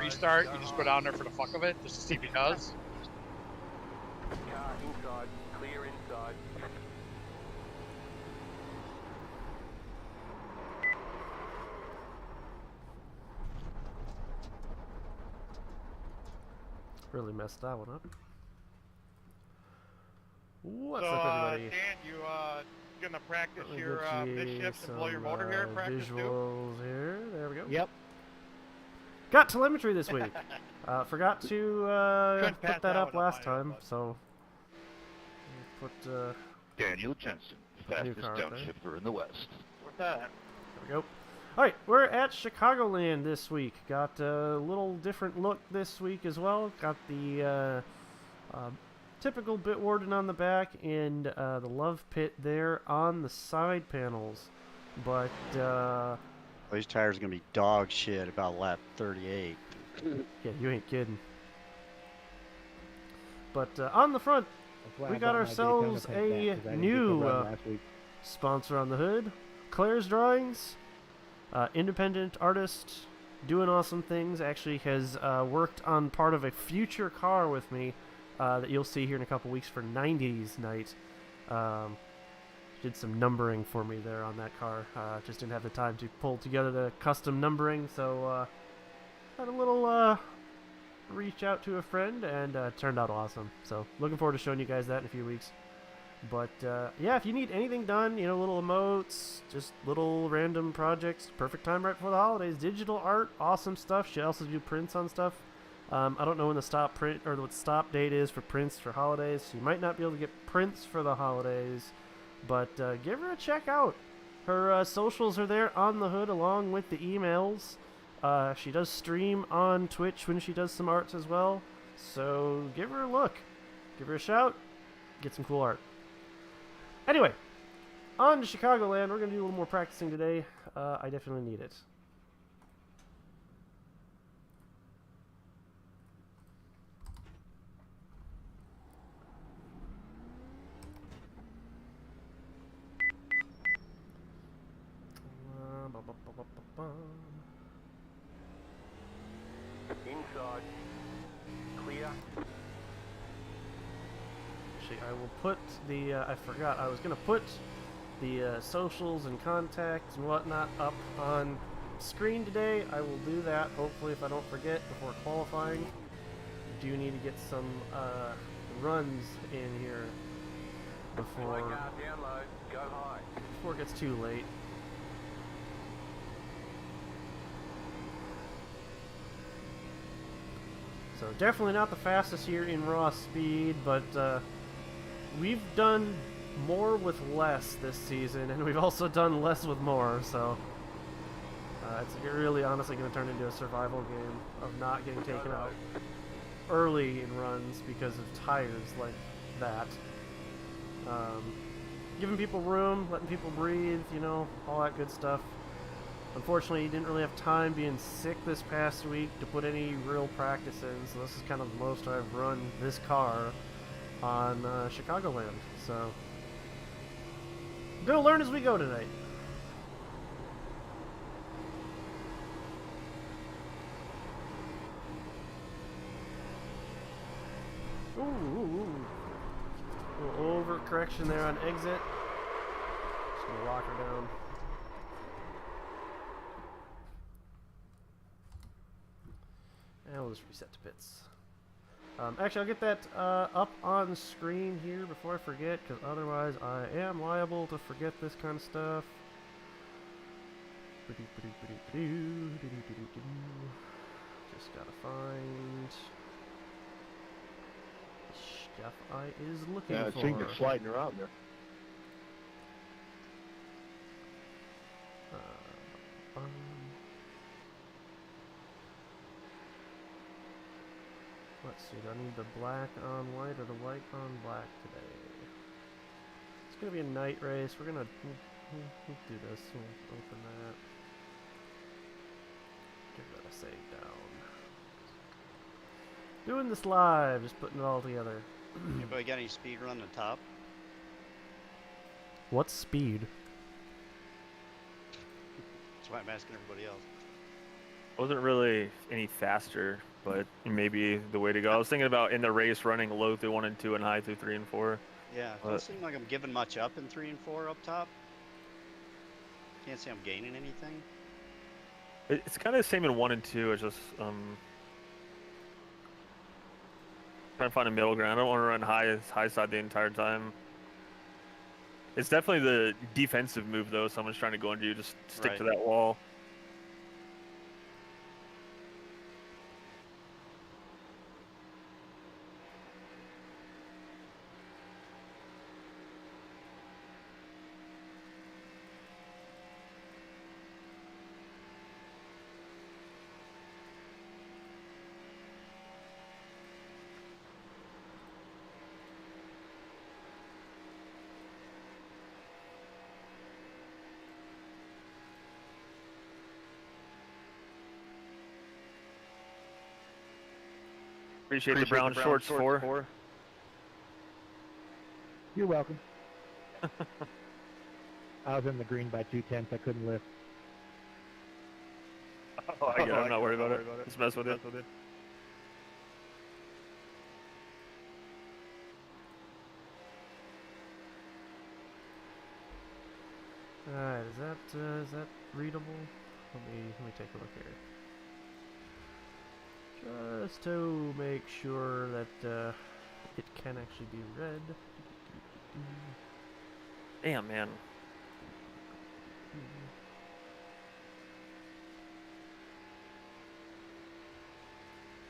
restart. You just go down there for the fuck of it, just to see if he does. Car inside, clear inside. Really messed that one up. What's So, up, everybody? Dan, you gonna practice Let me your get you midshift and blow your some, motor here and practice too? visuals here. There we go. Yep. Got telemetry this week. Forgot to Couldn't pass put that up one on last mine, time, but- so we'll put Daniel Jensen, fastest car up there. downshifter in the West. What's that? there we go. All right, we're at Chicagoland this week. Got a little different look this week as well. Got the typical bit warden on the back and the love pit there on the side panels, but These tires are gonna be dog shit about lap 38. yeah, you ain't kidding. But on the front, we got ourselves a new sponsor on the hood, Claire's Drawings. Independent artist, doing awesome things. Actually has worked on part of a future car with me that you'll see here in a couple weeks for 90s night. Did some numbering for me there on that car. Just didn't have the time to pull together the custom numbering, so had a little reach out to a friend, and turned out awesome. So looking forward to showing you guys that in a few weeks. But yeah, if you need anything done, you know, little emotes, just little random projects, perfect time right before the holidays. Digital art, awesome stuff. She also do prints on stuff. I don't know when the stop print or what the stop date is for prints for holidays, so you might not be able to get prints for the holidays. But give her a check out. Her socials are there on the hood along with the emails. She does stream on Twitch when she does some arts as well. So give her a look. Give her a shout. Get some cool art. Anyway, on to Chicagoland. We're going to do a little more practicing today. I definitely need it. Inside, clear. Actually, I will put the, I forgot, I was going to put the socials and contacts and whatnot up on screen today. I will do that, hopefully, if I don't forget before qualifying. Do need to get some runs in here before Car down low, go high. it gets too late. So definitely not the fastest here in raw speed, but we've done more with less this season, and we've also done less with more, so it's really honestly going to turn into a survival game of not getting taken out early in runs because of tires like that. Giving people room, letting people breathe, you know, all that good stuff. Unfortunately, he didn't really have time being sick this past week to put any real practice in, so this is kind of the most I've run this car on Chicagoland. So, I'm going to learn as we go tonight. Ooh. A little overcorrection there on exit. Just going to lock her down. And we'll just reset to pits. Actually, I'll get that up on screen here before I forget, because otherwise I am liable to forget this kind of stuff. Just gotta find the stuff I is looking Yeah, I for. think you're sliding around there. Let's see, do I need the black on white or the white on black today? It's going to be a night race. We're going to we'll do this. We'll open that. Give that a save down. Doing this live, just putting it all together. Anybody got any speed run on the top? What speed? That's why I'm asking everybody else. Wasn't really any faster, but maybe the way to go. I was thinking about in the race running low through 1 and 2 and high through 3 and 4. Yeah, don't seem like I'm giving much up in 3 and 4 up top. Can't say I'm gaining anything. It's kind of the same in 1 and 2. It's just trying to find a middle ground. I don't want to run high side the entire time. It's definitely the defensive move though. Someone's trying to go into you, just stick to that wall. Appreciate the brown shorts for. You're welcome. I was in the green by 2/10. I couldn't lift. Oh, I get it. I'm not worried about it. Just mess with it. Alright, is that readable? Let me take a look here. Just to make sure that it can actually be read. Damn, man.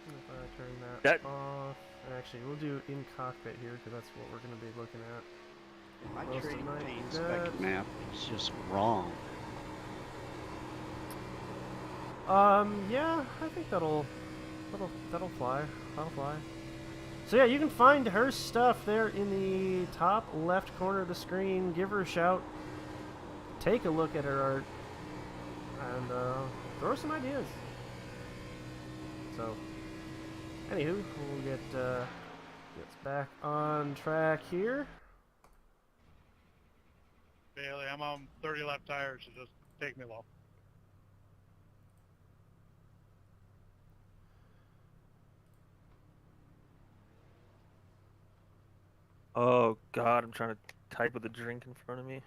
If I turn that off, actually we'll do in cockpit here because that's what we're going to be looking at. My Most of trading my pane guts. spec map is just wrong. Yeah, I think that'll fly. That'll fly. So yeah, you can find her stuff there in the top left corner of the screen. Give her a shout. Take a look at her art, and throw some ideas. So, anywho, we'll get back on track here. Bailey, I'm on 30 lap tires, so just take me low. Oh God, I'm trying to type with a drink in front of me.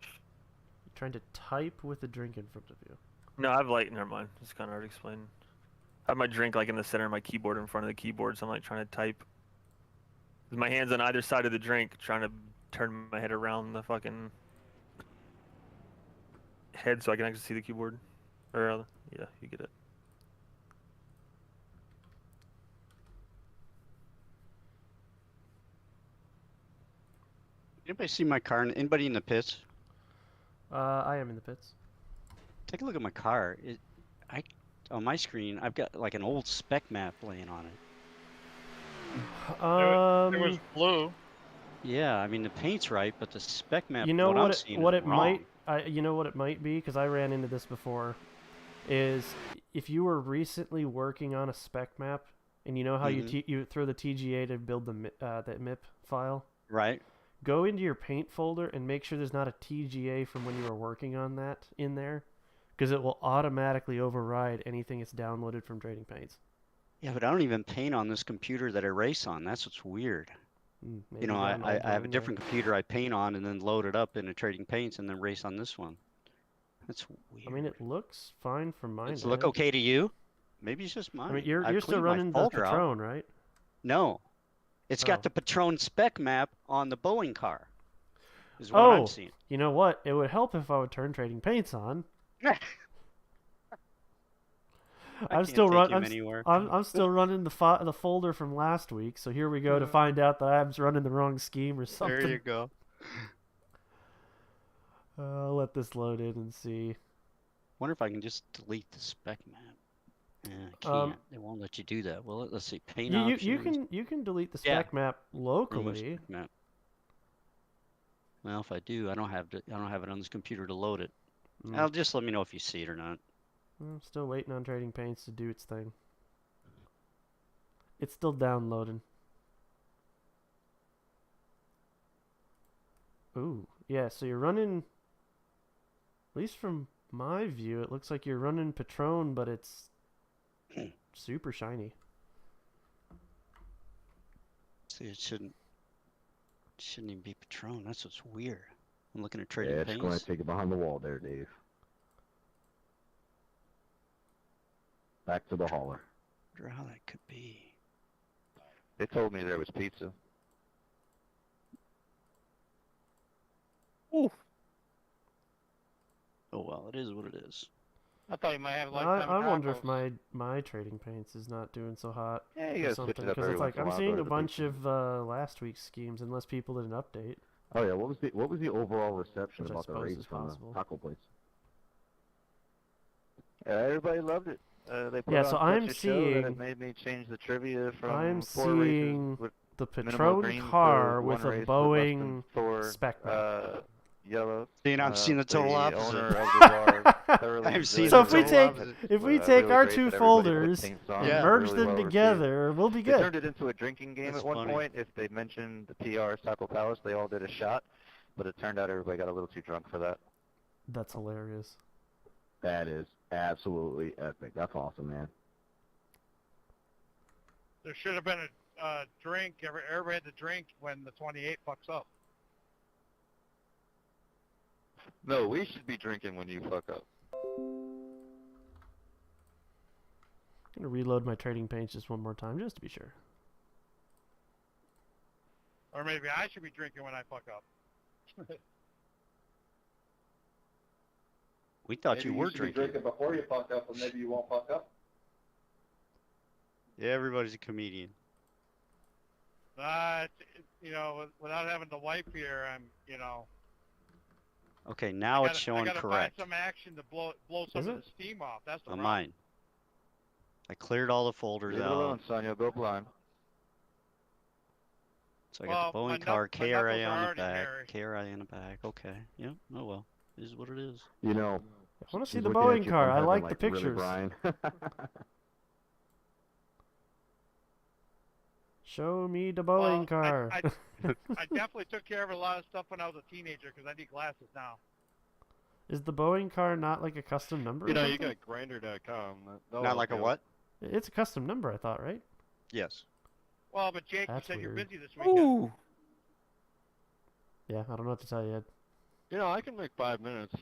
You're trying to type with a drink in front of you. No, I have light. Never mind. It's kind of hard to explain. I have my drink like in the center of my keyboard, in front of the keyboard, so I'm like trying to type. With my hands on either side of the drink, trying to turn my head around the fucking head so I can actually see the keyboard. Or yeah, you get it. Anybody see my car? Anybody in the pits? I am in the pits. Take a look at my car. On my screen, I've got like an old spec map laying on it. It was blue. Yeah, I mean the paint's right, but the spec map. You know I'm seeing is wrong. you know what it might be, because I ran into this before. Is if you were recently working on a spec map, and you know how you throw the TGA to build the MIP file. Right. Go into your paint folder and make sure there's not a TGA from when you were working on that in there, because it will automatically override anything it's downloaded from Trading Paints. Yeah, but I don't even paint on this computer that I race on. That's what's weird. You know, I have a different computer I paint on and then load it up into Trading Paints and then race on this one. That's weird. I mean, it looks fine from mine. Does it look okay to you? Maybe it's just mine. I mean, you're still running the Patron, right? No. It's got the Patron spec map on the Boeing car. Is what I'm seeing. You know what? It would help if I would turn Trading Paints on. I'm still running the folder from last week, so here we go to find out that I'm running the wrong scheme or something. There you go. I'll let this load in and see. Wonder if I can just delete the spec map. Yeah, I can't. They won't let you do that. Well, let's see. Paint options. You can delete the spec map locally. Spec map. Well, if I do, I don't have it on this computer to load it. I'll just let me know if you see it or not. I'm still waiting on Trading Paints to do its thing. It's still downloading. Ooh, yeah. So you're running, at least from my view, it looks like you're running Patron, but it's super shiny. See, it shouldn't even be Patron. That's what's weird. I'm looking at trading Yeah, it's going paints. to take it behind the wall there, Dave. Back to the hauler. I wonder how that could be. They told me there was pizza. Ooh. Oh well, it is what it is. I thought you might have I wonder if my trading paints is not doing so hot. Yeah, you or gotta switch something, it up because every it's once like in a I'm while, seeing go to a the bunch pizza. of last week's schemes, unless people didn't update. Oh yeah, what was the overall reception Which I about the suppose raids is from the possible. taco place? Yeah, everybody loved it. They put Yeah, on so such I'm a show that seeing- it made me change the trivia from I'm 4 races seeing with the minimal Patron green car to with one a race with Boeing less than 4 spec map. yellow. See, I'm seeing the total opposite. Owner of the bar thoroughly I'm enjoyed seeing it. So if we the take total opposite. if we Uh, take really our great two that everybody put folders paints on, and Yeah. merge really them well received. together, we'll be They good. turned it into a drinking game That's at one funny. point. If they mentioned the PR Taco Palace, they all did a shot, but it turned out everybody got a little too drunk for that. That's hilarious. That is absolutely epic. That's awesome, man. There should have been a drink. Everybody had to drink when the 28 fucks up. No, we should be drinking when you fuck up. I'm gonna reload my trading paints just one more time, just to be sure. Or maybe I should be drinking when I fuck up. We thought you were drinking. before you fuck up, and maybe you won't fuck up. Yeah, everybody's a comedian. Without having the wipe here, I'm, Okay, now it's I showing gotta correct find some action to blow some Is of it? the steam off. That's the on problem. mine. I cleared all the folders Leave it out. alone, Sonia. Go blind. So I got Well, the my Boeing car, my KRA knuckles are on the already back, hairy. KRA in the back. Okay, yeah, oh well, it is what it is. You know, I want to see she's the looking at Boeing you car. from I heaven like the really, pictures. Brian. Show me the Boeing car. I definitely took care of a lot of stuff when I was a teenager because I need glasses now. Is the Boeing car not like a custom number? or You something? got grinder.com. Not like a what? It's a custom number, I thought, right? Yes. Well, but Jake, That's you said you're weird. busy this weekend. Ooh. Yeah, I don't know what to tell you. I can make 5 minutes.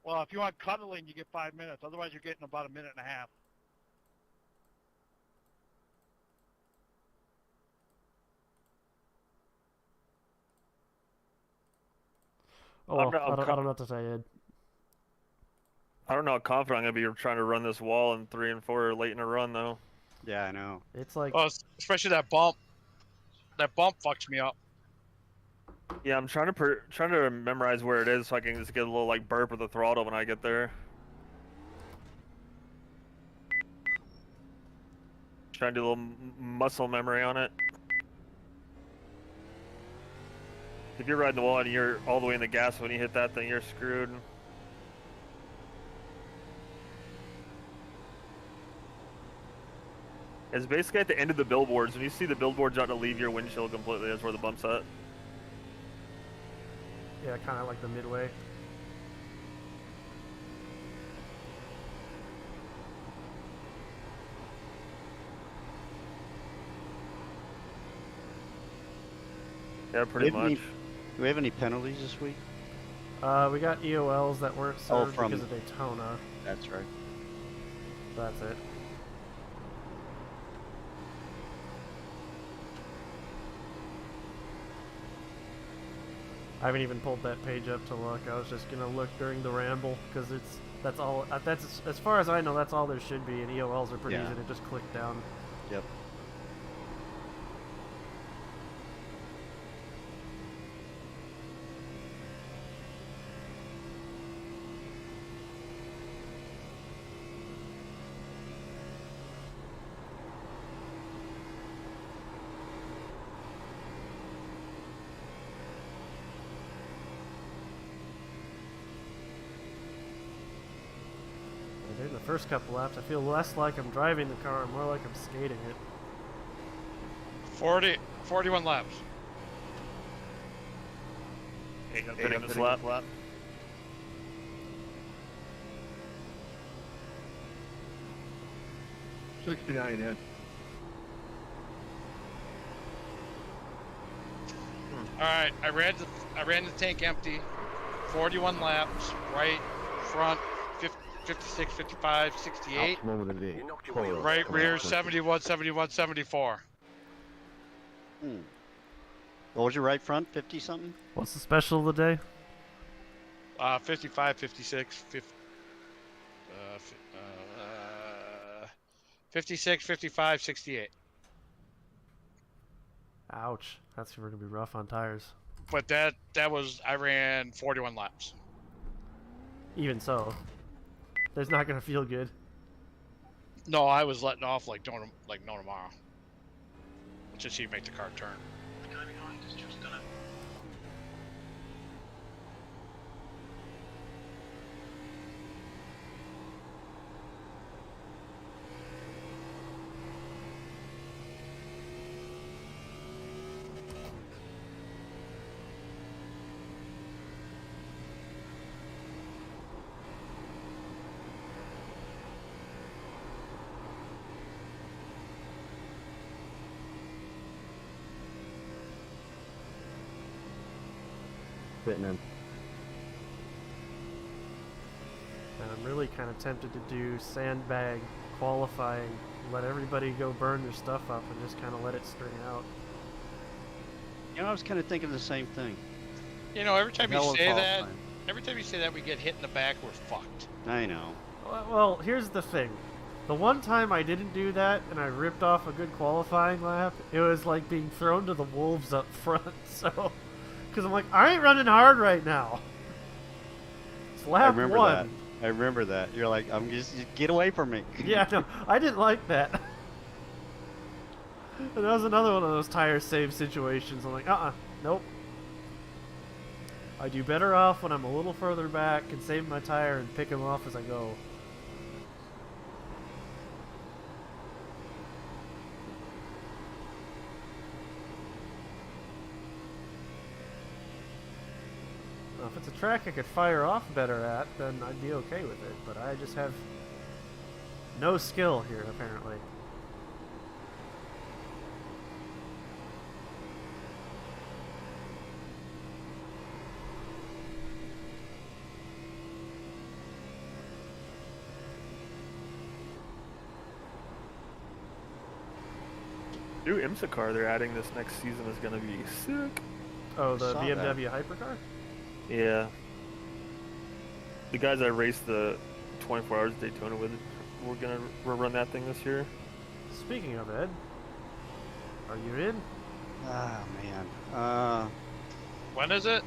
Well, if you want cuddling, you get 5 minutes. Otherwise, you're getting about a minute and a half. Oh, well, I don't know what to tell you. I don't know how confident I'm gonna be trying to run this wall in 3 and 4 late in a run though. Yeah, I know. It's like Oh, especially that bump. That bump fucked me up. Yeah, I'm trying to memorize where it is so I can just get a little like burp with the throttle when I get there. Trying to do a little muscle memory on it. If you're riding the wall and you're all the way in the gas when you hit that thing, you're screwed. It's basically at the end of the billboards. When you see the billboards starting to leave your windshield completely, that's where the bump's at. yeah, kind of like the midway. Yeah, pretty Do we have much. Do we have any penalties this week? We got EOLs that weren't served from- because of Daytona. That's right. That's it. I haven't even pulled that page up to look. I was just gonna look during the ramble because that's all. That's as far as I know. That's all there should be. And EOLs are pretty Yeah. easy to just click down. Yep. And in the first couple laps, I feel less like I'm driving the car, and more like I'm skating it. 41 laps. Hey, I'm hitting this lap. 69 in. All right, I ran the tank empty, 41 laps, right, front, 56, 55, 68. You knocked your wheel Right down. rear, 71, 71, 74. What was your right front? 50 something? What's the special of the day? 55, 56, 56, 55, 68. Ouch. That's going to be rough on tires. But I ran 41 laps. Even so, there's not going to feel good. No, I was letting off like no tomorrow. Just so you make the car turn. Sitting in. And I'm really kind of tempted to do sandbag qualifying, let everybody go burn their stuff up and just kind of let it string out. You know, I was kind of thinking the same thing. You know, every time you Hell of say qualifying. that, we get hit in the back, we're fucked. I know. Well, here's the thing. The one time I didn't do that and I ripped off a good qualifying lap, it was like being thrown to the wolves up front, so... Because I'm like, I ain't running hard right now. It's lap I remember one. that. I remember that. You're like, just get away from me. Yeah, no, I didn't like that. And that was another one of those tire save situations. I'm like, nope. I do better off when I'm a little further back and save my tire and pick them off as I go. Now, if it's a track I could fire off better at, then I'd be okay with it. But I just have no skill here, apparently. New IMSA car they're adding this next season is gonna be sick. Oh, the Saw BMW hypercar? Yeah. The guys I raced the 24 Hours Daytona with, we're run that thing this year. Speaking of Ed, are you in? Ah, man. When is it?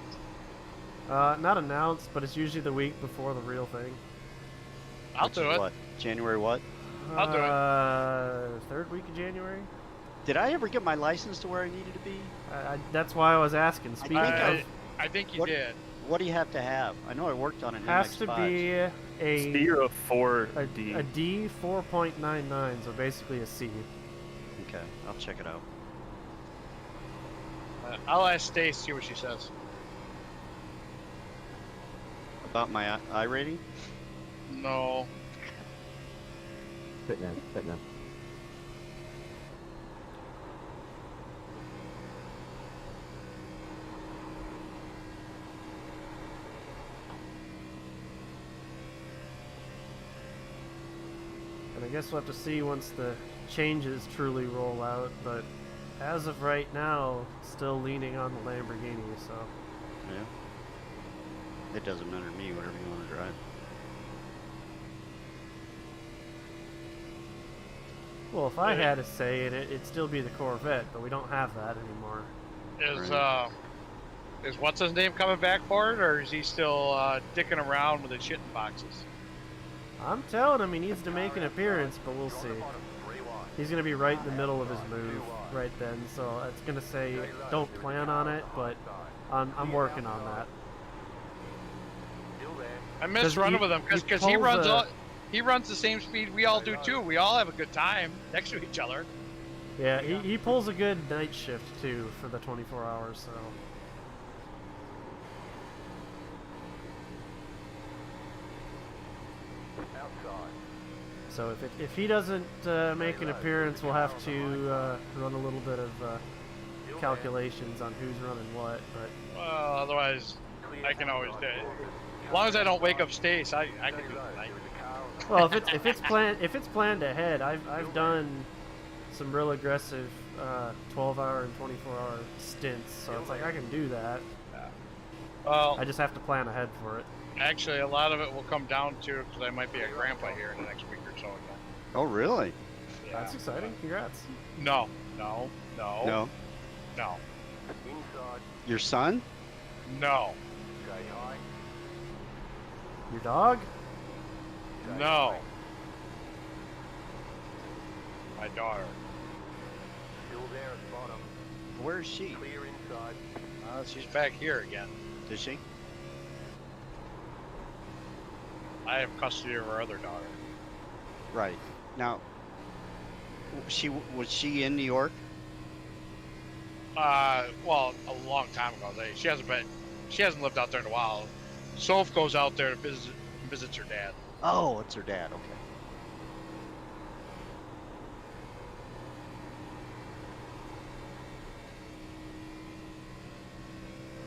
Not announced, but it's usually the week before the real thing. I'll Which do is it. What? January what? I'll do it. Third week of January? Did I ever get my license to where I needed to be? That's why I was asking. Speaking of, I think you What- did. What do you have to have? I know I worked on it in has to MX-5s. be a C or a 4D. a D 4.99, so basically a C. Okay, I'll check it out. I'll ask Stace, see what she says. About my I rating? No. Sitting in. And I guess we'll have to see once the changes truly roll out, but as of right now, still leaning on the Lamborghini, so... Yeah. It doesn't matter to me, whatever you want to drive. Well, if I had a say in it, it'd still be the Corvette, but we don't have that anymore. Is what's his name coming back for it, or is he still dicking around with his shit in boxes? I'm telling him he needs to make an appearance, but we'll see. He's going to be right in the middle of his move right then, so it's going to say don't plan on it, but I'm working on that. I miss running with him because he runs the same speed we all do too. We all have a good time next to each other. Yeah, he pulls a good night shift too for the 24 hours, so... So if he doesn't make an appearance, we'll have to run a little bit of calculations on who's running what. But Well, otherwise, I can always do it. As long as I don't wake up Stace, I can do it tonight. well, if it's planned ahead, I've done some real aggressive 12-hour and 24-hour stints, so it's like I can do that. Well, I just have to plan ahead for it. actually, a lot of it will come down to because I might be a grandpa here in the next week or so. Oh, really? Yeah. That's exciting. Congrats. No. No. No. Inside. Your son? No. Stay high. Your dog? Stay No. high. My daughter. Still there at the bottom. Where is she? Clear inside. She's back here again. Is she? I have custody of her other daughter. Right. Now, was she in New York? Well, a long time ago. She hasn't lived out there in a while. Soph goes out there to visits her dad. Oh, it's her dad. Okay.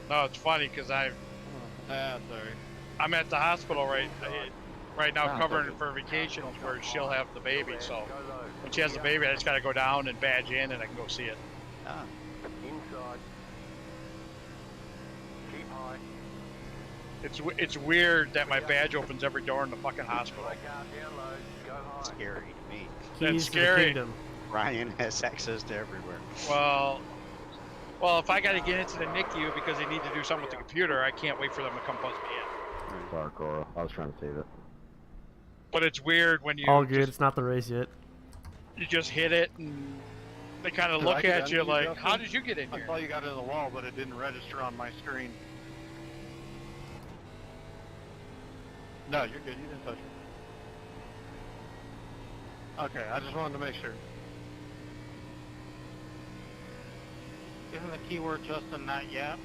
No, it's funny because sorry. I'm at the hospital right now Ah, covering okay. for vacations where she'll have the baby. So Go low. when she has the baby, I just gotta go down and badge in, and I can go see it. Ah. Inside. Keep high. It's weird that my badge opens every door in the fucking hospital. Brake out down low. Go high. Scary to me. That's Keys to the scary. kingdom. Ryan has access to everywhere. Well, if I gotta get into the NICU because they need to do something with the computer, I can't wait for them to come buzz me in. Sorry, Cora. I was trying to save it. But it's weird when you All good. It's not the race yet. you just hit it and they kind of Did I look get at you under like, Justin? how did you get in I here? saw you got it in the wall, but it didn't register on my screen. No, you're good. You didn't touch it. Okay, I just wanted to make sure. Isn't the keyword Justin not yet?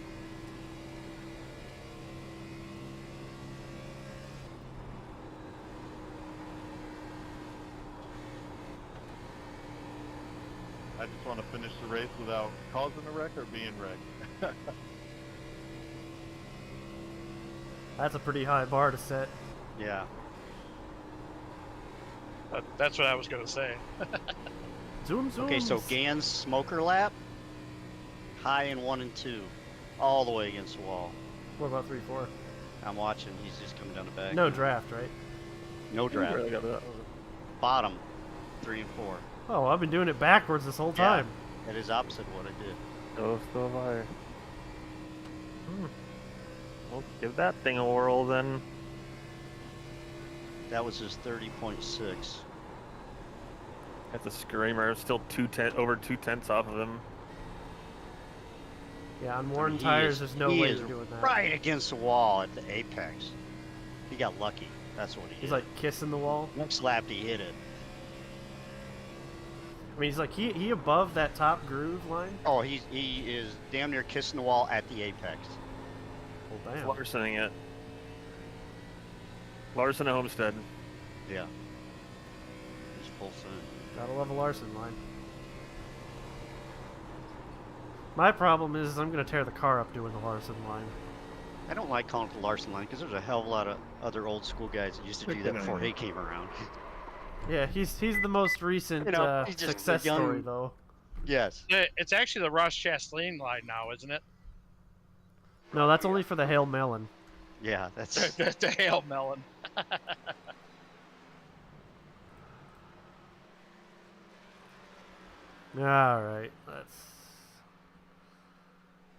I just want to finish the race without causing a wreck or being wrecked. That's a pretty high bar to set. Yeah. That's what I was gonna say. Zoom, zoom. Okay, so Gann's smoker lap, high in 1 and 2, all the way against the wall. What about 3, 4? I'm watching. He's just coming down the back. No draft, right? No draft. Really got that. Bottom, 3 and 4. Oh, I've been doing it backwards this whole time. It is opposite what I did. Oh, still high. Well, give that thing a whirl then. That was his 30.6. That's a screamer. Still over 2/10 off of him. Yeah, on I worn mean, tires, there's no he way is you're doing that. right against the wall at the apex. He got lucky. That's what he He's did. like kissing the wall. Next lap he hit it. I mean, he's like he above that top groove line. Oh, he is damn near kissing the wall at the apex. Well, damn. Larsoning it. Larson at Homestead. Yeah. He's full send. Gotta love a Larson line. My problem is I'm gonna tear the car up doing the Larson line. I don't like calling it the Larson line because there's a hell of a lot of other old school guys that used to do that before he came around. Yeah, he's the most recent You know, he's just a success young- story though. Yes. It's actually the Ross Chastain line now, isn't it? No, that's only for the Hail Melon. Yeah, that's the Hail Melon. Alright, let's...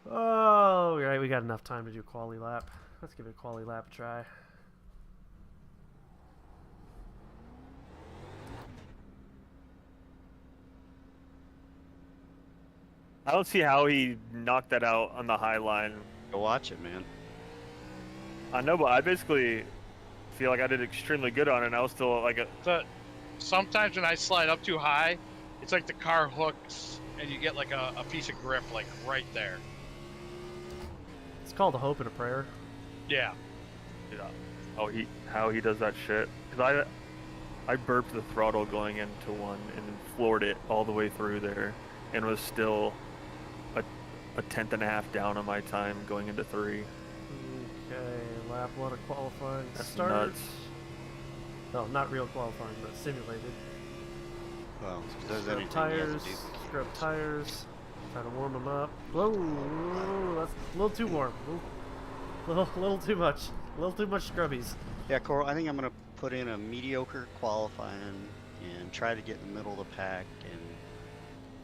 Oh, right, we got enough time to do quali lap. Let's give it a quali lap a try. I don't see how he knocked that out on the high line. go watch it, man. I know, but I basically feel like I did extremely good on it, and I was still like Sometimes when I slide up too high, it's like the car hooks and you get like a piece of grip like right there. It's called a hope and a prayer. Yeah. how he does that shit. Cause I burped the throttle going into one and then floored it all the way through there, and was still a tenth and a half down on my time going into 3. Okay, lap 1 of qualifying That's start. nuts. No, not real qualifying, but simulated. Well, if there's Scrub anything he has tires, to do. scrub tires. Try to warm them up. Whoa, that's a little too warm. Little too much. A little too much scrubbies. Yeah, Coral, I think I'm going to put in a mediocre qualifying and try to get in the middle of the pack and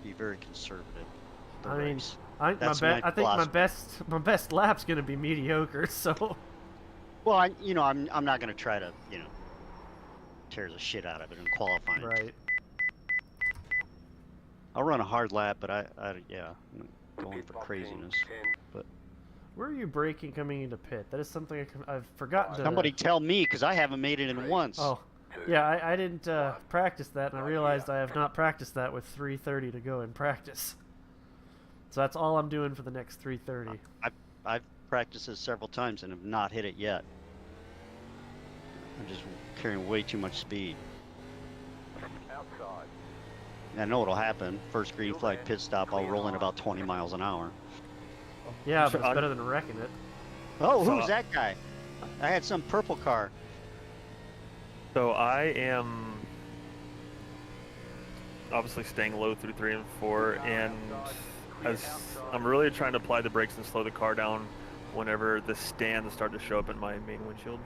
be very conservative. I mean, race. I think my best lap's gonna be mediocre. So. Well, I'm not going to try to, tear the shit out of it in qualifying. Right. I'll run a hard lap, but I'm going for craziness. But where are you braking coming into pit? That is something I've forgotten to... Somebody tell me, because I haven't made it in once. Oh, yeah, I didn't practice that, and I realized I have not practiced that with 3:30 to go in practice. So that's all I'm doing for the next 3:30. I've practiced this several times and have not hit it yet. I'm just carrying way too much speed. Outside. I know what'll happen. First green flag pit stop, I'll roll in about 20 miles an hour. Yeah, but it's better than wrecking it. Oh, who's that guy? I had some purple car. So I am obviously staying low through 3 and 4, and as I'm really trying to apply the brakes and slow the car down whenever the stands start to show up in my main windshield.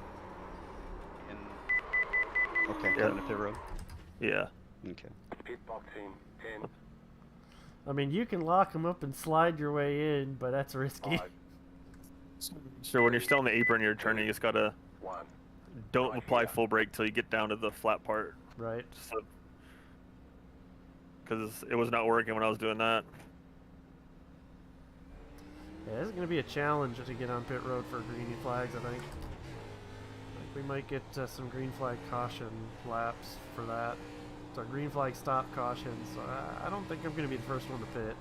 Okay, Yeah. on the pit road. Yeah. Okay. Pit box in 10. I mean, you can lock them up and slide your way in, but that's risky. 5. So when you're still in the apron, you're turning, you just gotta 1. don't apply full brake till you get down to the flat part. Right. So, because it was not working when I was doing that. Yeah, this is going to be a challenge to get on pit road for green flags, I think. We might get some green flag caution laps for that. So green flag stop cautions. So I don't think I'm going to be the first one to pit.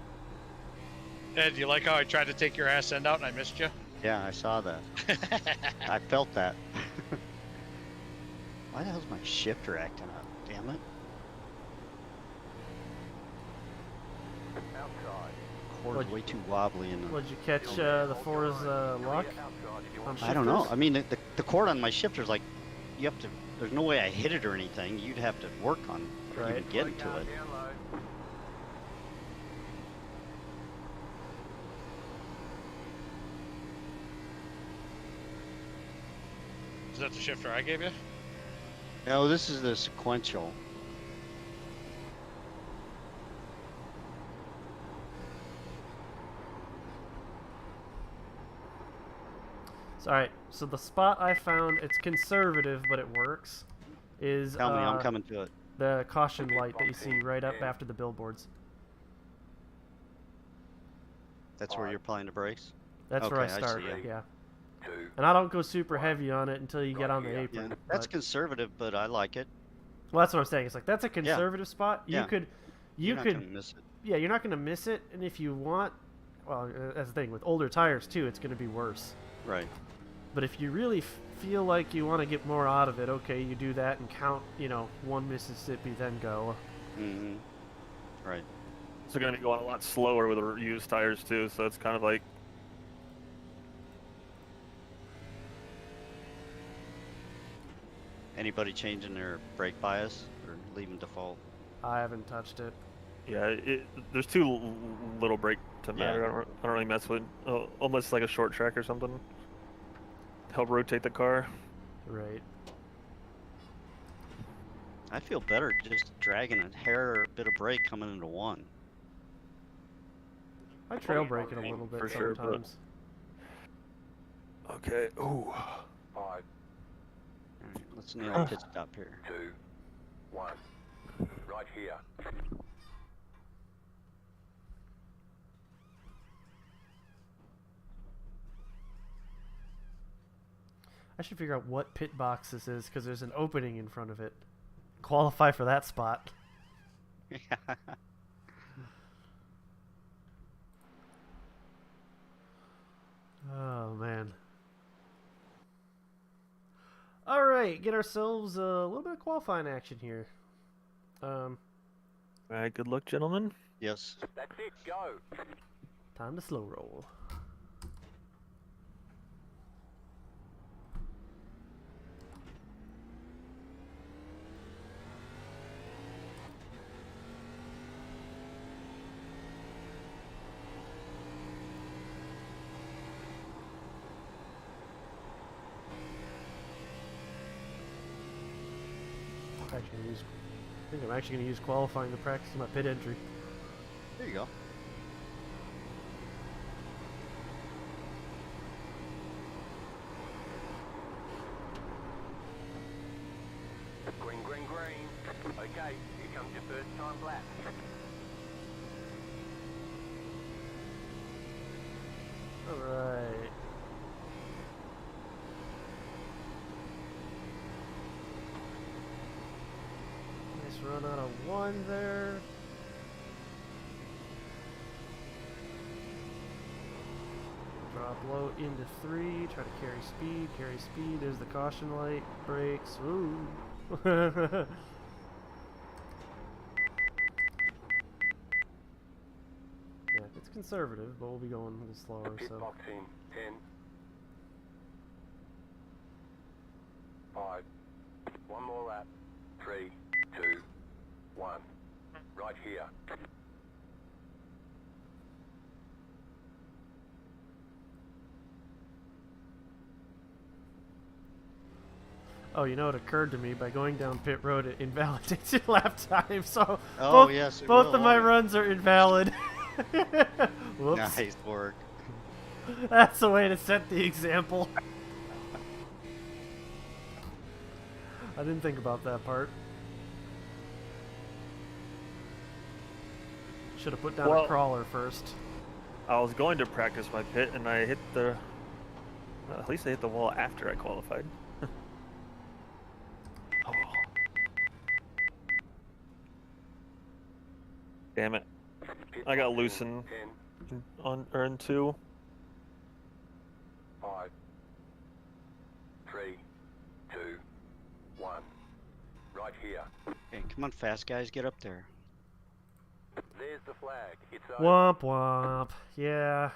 Ed, you like how I tried to take your ass end out and I missed you? Yeah, I saw that. I felt that. Why the hell's my shifter acting up? Damn it. Outside. Cord's way too wobbly. Would you catch the Forza luck? I don't know. I mean, the cord on my shifter's like, you have to, there's no way I hit it or anything. You'd have to work on even getting to it. Is that the shifter I gave you? No, this is the sequential. Alright, so the spot I found, it's conservative, but it works, is Tell me, I'm coming to it. the caution light that you see right up after the billboards. That's where you're applying the brakes? That's where I Okay, I start, see it. yeah. And I don't go super heavy on it until you get on the apron. Yeah, that's but- conservative, but I like it. Well, that's what I'm saying. It's like, that's a conservative spot. You Yeah. could, You're not gonna miss it. yeah, you're not going to miss it. And if you want, well, that's the thing. With older tires, too, it's going to be worse. Right. But if you really feel like you want to get more out of it, okay, you do that and count, one Mississippi, then go. Mm-hmm. Right. It's going to be going a lot slower with the used tires too, so it's kind of like. Anybody changing their brake bias or leaving default? I haven't touched it. Yeah, there's too little brake to matter. Yeah. I don't really mess with unless like a short track or something. Help rotate the car. Right. I feel better just dragging a hair or a bit of brake coming into one. I trail brake it a little bit For sure, but- sometimes. Okay. Ooh. 5, Alright, let's nail a pit stop here. 2, 1. Right here. I should figure out what pit box this is, because there's an opening in front of it. Qualify for that spot. Oh, man. All right, get ourselves a little bit of qualifying action here. All right, good luck, gentlemen. Yes. That's it, go. Time to slow roll. I think I'm actually going to use qualifying to practice my pit entry. There you go. Green, green, green. Okay, here comes your first time lap. Alright. Nice run out of 1 there. Drop low into 3, try to carry speed, there's the caution light, brakes, ooh. Yeah, it's conservative, but we'll be going a little slower, Pit so. box in 10, 5, 1 more lap, 3, 2, 1. Right here. Oh, you know, it occurred to me by going down pit road, it invalidates your lap time, so Oh, both, yes, it both will, of my won't it? runs are invalid. Whoops. Nice work. That's the way to set the example. I didn't think about that part. Should have put down a crawler first. I was going to practice my pit, and I hit the... at least I hit the wall after I qualified. Oh. Damn it. I got loosened on turn 2. 5, 3, 2, 1. Right here. Hey, come on, fast guys, get up there. There's the flag. It's over. Womp womp. Yeah,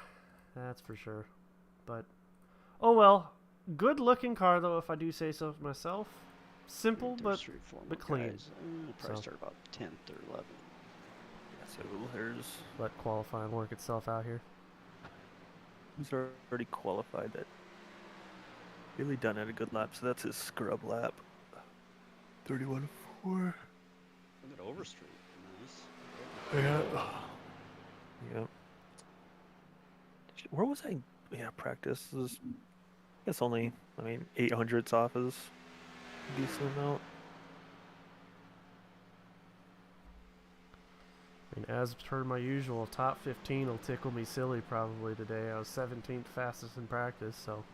that's for sure. But, oh well. Good looking car though, if I do say so myself. Simple, but clean. Probably So. start about 10th or 11th. So there's... Let qualifying work itself out here. He's already qualified that. Really done at a good lap, so that's his scrub lap. 31-4. Look at Overstreet. Nice. Yeah. Yep. Where was I? Yeah, practice is. I guess only. 800s off is a decent amount. And as per my usual, top 15 will tickle me silly probably today. I was 17th fastest in practice, so.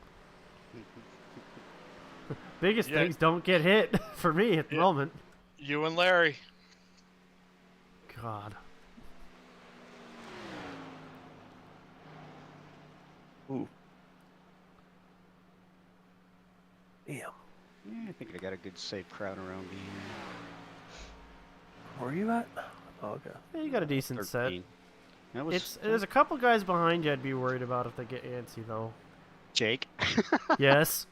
Biggest things don't get hit for me at the moment. You and Larry. God. Ooh. Damn. Yeah, I think I got a good safe crowd around me here. Where are you at? Oh, okay. Yeah, you got a decent 13. That was There's a couple guys behind you I'd be worried about if they get antsy, though. Jake. Yes.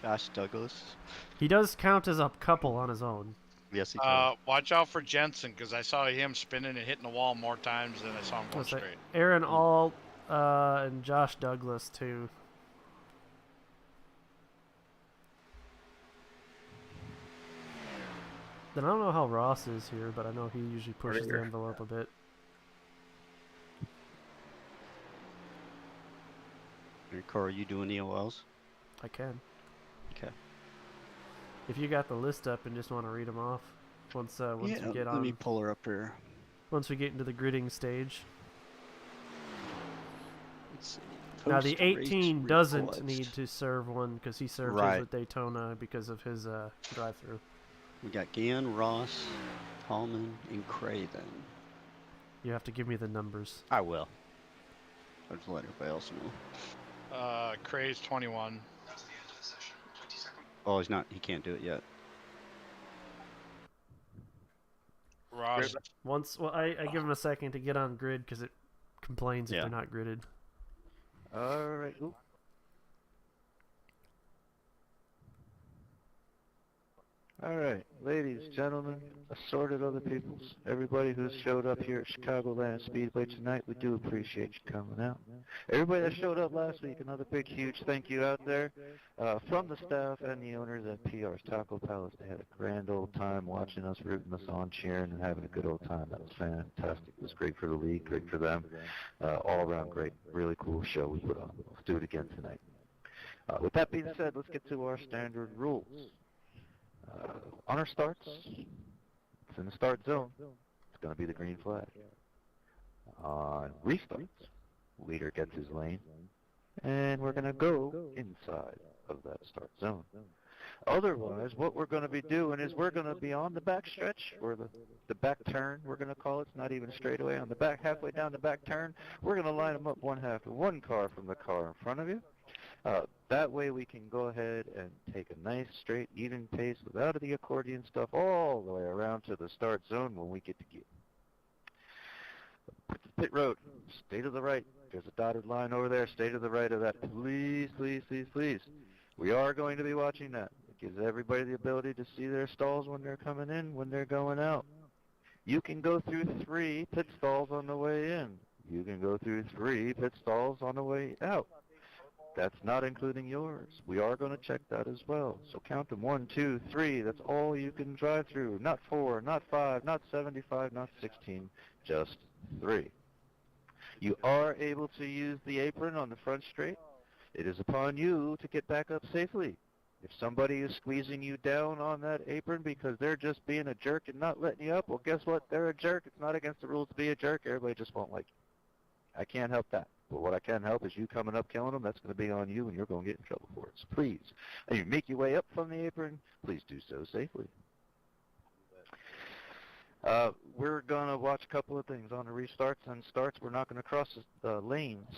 Josh Douglas. He does count as a couple on his own. Yes, he does. Watch out for Jensen, because I saw him spinning and hitting the wall more times than I saw him going straight. Aaron Alt and Josh Douglas, too. Then I don't know how Ross is here, but I know he usually pushes the envelope a bit. Cora, you doing EOLs? I can. Okay. If you got the list up and just want to read them off, once we get on. Let me pull her up here. Once we get into the gridding stage. Let's see. Now the Post-race 18 doesn't request. need to serve one because he served Right. his with Daytona because of his drive-through. We got Gann, Ross, Tallman, and Craven. You have to give me the numbers. I will. I'll just let everybody else know. Craze 21. Oh, he's not. He can't do it yet. Ross. Well, I give him a second to get on grid because it complains if Yeah. they're not gridded. All right. Ooh. All right, ladies, gentlemen, assorted other peoples, everybody who's showed up here at Chicagoland Speedway tonight, we do appreciate you coming out. Everybody that showed up last week, another big, huge thank you out there from the staff and the owners at PR's Taco Palace. They had a grand old time watching us, rooting us on, cheering, and having a good old time. That was fantastic. It was great for the league, great for them. All around great, really cool show we put on. Let's do it again tonight. With that being said, let's get to our standard rules. On our starts, it's in the start zone. It's going to be the green flag. On restarts, leader gets his lane, and we're going to go inside of that start zone. Otherwise, what we're going to be doing is we're going to be on the back stretch, or the back turn, we're going to call it. It's not even a straightaway. On the back, halfway down the back turn, we're going to line them up one half, one car from the car in front of you. That way we can go ahead and take a nice, straight, even pace without the accordion stuff all the way around to the start zone when we get to gear. Pit road, stay to the right. There's a dotted line over there. Stay to the right of that. Please, please, please, please. We are going to be watching that. It gives everybody the ability to see their stalls when they're coming in, when they're going out. You can go through 3 pit stalls on the way in. You can go through 3 pit stalls on the way out. That's not including yours. We are going to check that as well. So count them 1, 2, 3. That's all you can drive through. Not 4, not 5, not 75, not 16. Just 3. You are able to use the apron on the front straight. It is upon you to get back up safely. If somebody is squeezing you down on that apron because they're just being a jerk and not letting you up, well, guess what? They're a jerk. It's not against the rules to be a jerk. Everybody just won't like you. I can't help that. But what I can help is you coming up killing them. That's going to be on you, and you're going to get in trouble for it. So please, as you make your way up from the apron, please do so safely. We're going to watch a couple of things on the restarts and starts. We're not going to cross the lanes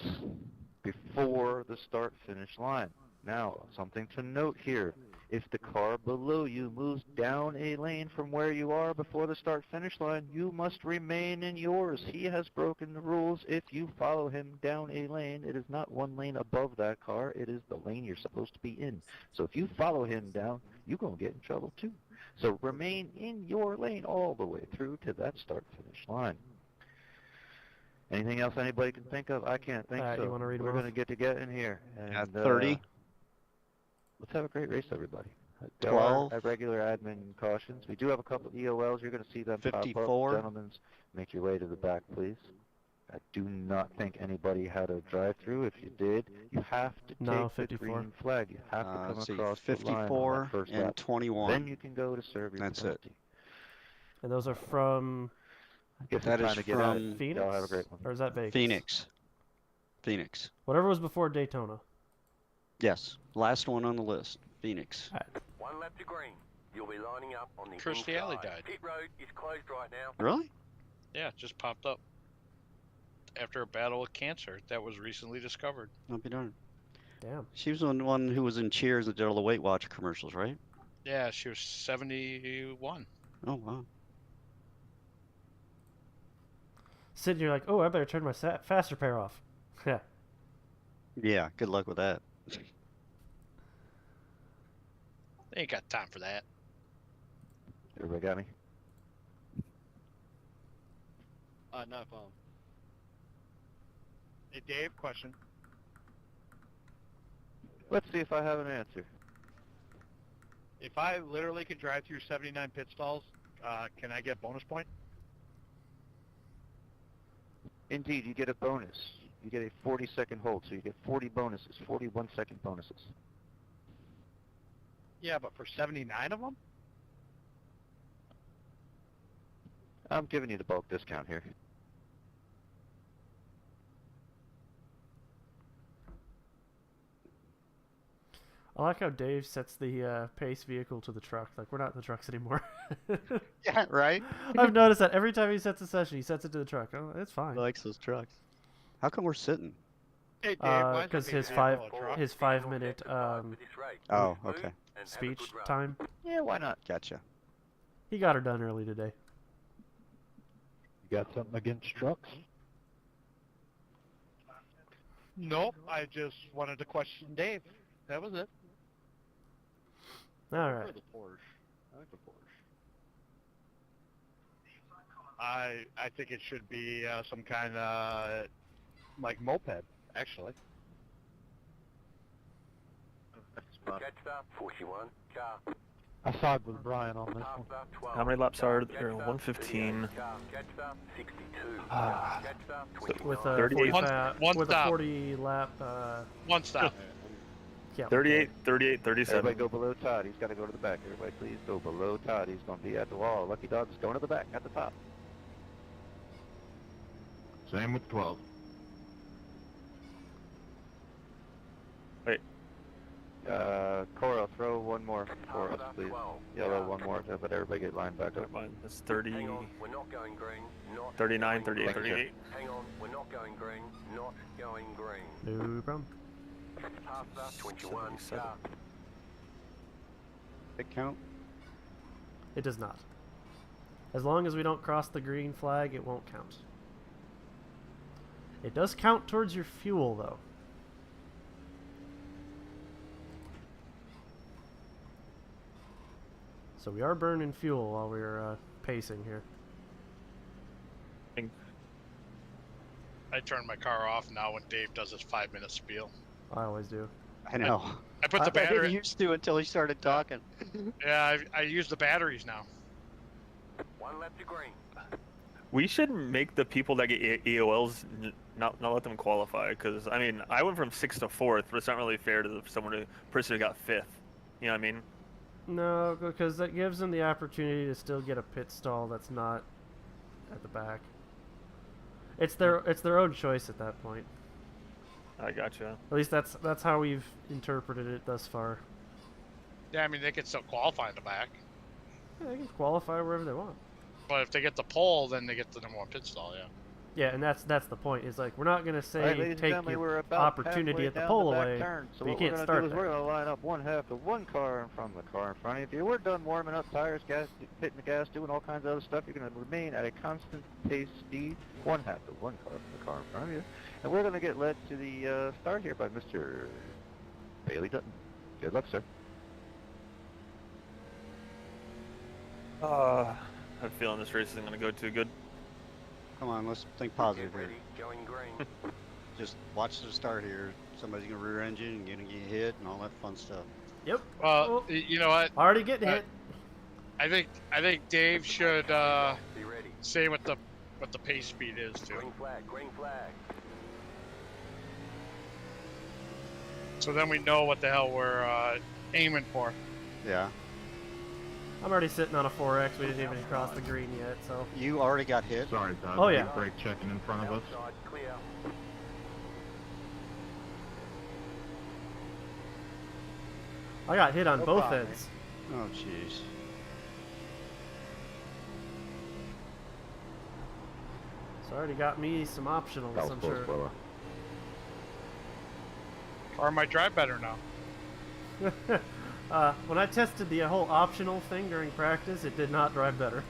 before the start-finish line. Now, something to note here. If the car below you moves down a lane from where you are before the start-finish line, you must remain in yours. He has broken the rules. If you follow him down a lane, it is not one lane above that car. It is the lane you're supposed to be in. So if you follow him down, you're going to get in trouble too. So remain in your lane all the way through to that start-finish line. Anything else anybody can think of? I can't think so. You want to read We're going to get in here. And, 30. Let's have a great race, everybody. 12. At regular admin cautions. We do have a couple of EOLs. You're going to see them 54. pop up. Gentlemen, make your way to the back, please. I do not think anybody had a drive-through. If you did, you have to take the green flag. You have to come across 54 the line on that first and lap. 21. Then you can go to serve your That's penalty. it. And those are from I guess that we're is trying to get from at it. Phoenix? Y'all have a great one. Or is that Vegas? Phoenix. Whatever was before Daytona. Yes. Last one on the list. Phoenix. All right. 1 lap to green. You'll be lining up on the Kirstie inside. Alley died. Pit road is closed right now. Really? Yeah, it just popped up after a battle with cancer that was recently discovered. I'll be darned. Damn. She was the one who was in Cheers and did all the Weight Watcher commercials, right? Yeah, she was 71. Oh, wow. Sitting here like, oh, I better turn my fast repair off. Yeah. Yeah, good luck with that. They ain't got time for that. Everybody got me? No phone. Hey, Dave, question. Let's see if I have an answer. If I literally can drive through 79 pit stalls, can I get bonus point? Indeed, you get a bonus. You get a 40-second hold, so you get 40 bonuses, 41-second bonuses. Yeah, but for 79 of them? I'm giving you the bulk discount here. I like how Dave sets the pace vehicle to the truck. Like, we're not in the trucks anymore. Yeah, right? I've noticed that every time he sets a session, he sets it to the truck. Oh, it's fine. He likes those trucks. How come we're sitting? Hey, Dave, why is Because there his being a truck? 5 minute Oh, okay. And have a speech good run. time. Yeah, why not? Gotcha. He got her done early today. You got something against trucks? Nope, I just wanted to question Dave. That was it. All right. The Porsche. I like the Porsche. I think it should be some kind of like moped, actually. Catch that, 41. Car. I side with Brian on this Half one. that, 12. How many laps are Catch there? that, 115. 38. Car. Catch that, 62. Ah. Catch that, 29. With a 38. 40 lap. One stop. Yeah. 38, 38, 37. Everybody go below Todd. He's got to go to the back. Everybody please go below Todd. He's going to be at the wall. Lucky Dog's going to the back at the top. Same with 12. Wait. Cora, throw one more for us, Half that, please. 12. Yellow, Car. one more. Let everybody get lined back up. Never mind. That's 30, Hang on, we're not going green. Not 39, going 38, green. 38. Hang on, we're not going green. Not going green. No problem. Half that, 21. 77. Car. Big count. It does not. As long as we don't cross the green flag, it won't count. It does count towards your fuel, though. So we are burning fuel while we're pacing here. I turn my car off now when Dave does his 5-minute spiel. I always do. I know. I put the I didn't battery. used to until he started talking. Yeah, I use the batteries now. One lap to green. We should make the people that get EOLs not let them qualify, because I mean I went from 6th to 4th, but it's not really fair to person who got 5th. You know what I mean? No, because that gives them the opportunity to still get a pit stall that's not at the back. It's their own choice at that point. I gotcha. At least that's how we've interpreted it thus far. Yeah, I mean they can still qualify in the back, Yeah, they can qualify wherever they want. but if they get the pole, then they get the number 1 pit stall. Yeah. Yeah, and that's the point. Is like we're not gonna say All right, ladies and take gentlemen, we're your about opportunity halfway at the down pole back away, turn. So but you what can't we're start gonna do is there. we're gonna line up one half of one car in front of the car in front of you. We're done warming up tires, gas, hitting the gas, doing all kinds of other stuff. You're gonna remain at a constant pace speed, one half of one car from the car in front of you, and we're gonna get led to the start here by Mr. Bailey Dutton. Good luck, sir. I have a feeling this race isn't gonna go too good. Come on, let's think positive Get here. ready. Going green. Just watch the start here. Somebody's gonna rear engine and gonna get hit and all that fun stuff. Yep. Well, Oh, you know what? already getting hit. I think Dave should Be ready. say what the pace speed is too. Green flag. Green flag. So then we know what the hell we're aiming for. Yeah. I'm already sitting on a 4X. We didn't even cross the green yet, so. You already got hit. Sorry, Todd. Oh, yeah. Brake checking in front of us. Outside clear. I got hit on No both problem, ends. Oh, jeez. So already got me some optionals, I'm sure. Or might drive better now. When I tested the whole optional thing during practice, it did not drive better.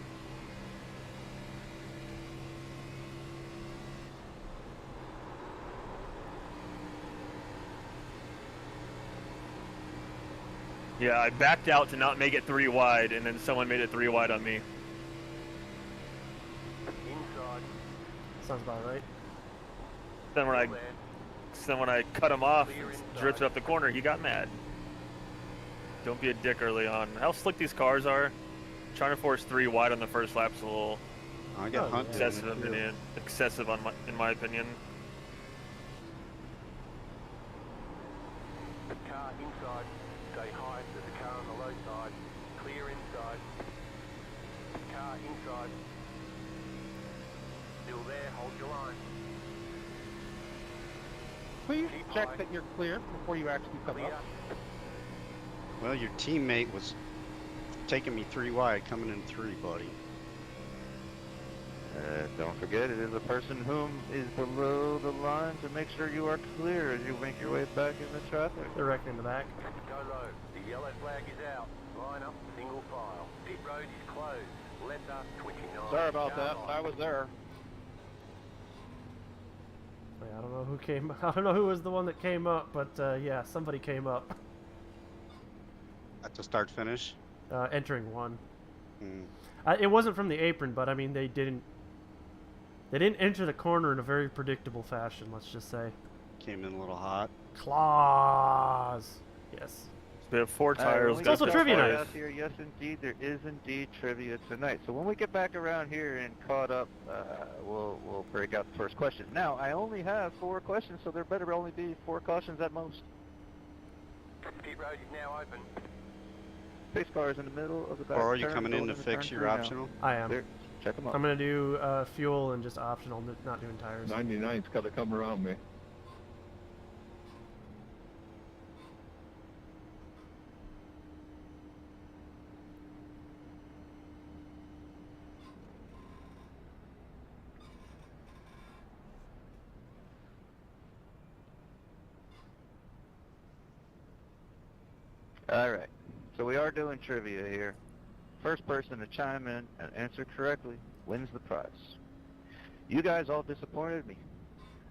Yeah, I backed out to not make it 3 wide, and then someone made it 3 wide on me. Inside. Sounds about right. Then when I Clear. cut him off, Clear inside. drifted up the corner, he got mad. Don't be a dick early on. How slick these cars are. Trying to force 3 wide on the first lap's a little I got Oh, hunted. yeah. excessive in my opinion. Car inside. Stay high. There's a car on the low side. Clear inside. Car inside. Still there. Hold your line. Please Keep check high. that you're clear before you actually come Clear. up. Well, your teammate was taking me 3 wide, coming in 3, buddy. Don't forget, it is a person whom is below the line to make sure you are clear as you make your way back into traffic. They're wrecking in the back. Go low. The yellow flag is out. Line up, single file. Pit road is closed. Letter 29. Sorry about that, but I was there. I don't know who came. I don't know who was the one that came up, but yeah, somebody came up. At the start finish. Entering one. Hmm. It wasn't from the apron, but I mean they didn't enter the corner in a very predictable fashion. Let's just say. Came in a little hot. Claws. Yes. We have 4 tires. It's also trivia night. Here, yes, indeed, there is indeed trivia tonight. So when we get back around here and caught up, we'll break out the first question. Now, I only have 4 questions, so there better only be 4 cautions at most. Pit road is now open. Pace car is in the middle of the back. Or are you turn, coming going in to into fix turn your 3 now. optional? I am. There, check them out. I'm gonna do fuel and just optional, not doing tires. 99's got to come around me. All right, so we are doing trivia here. First person to chime in and answer correctly wins the prize. You guys all disappointed me.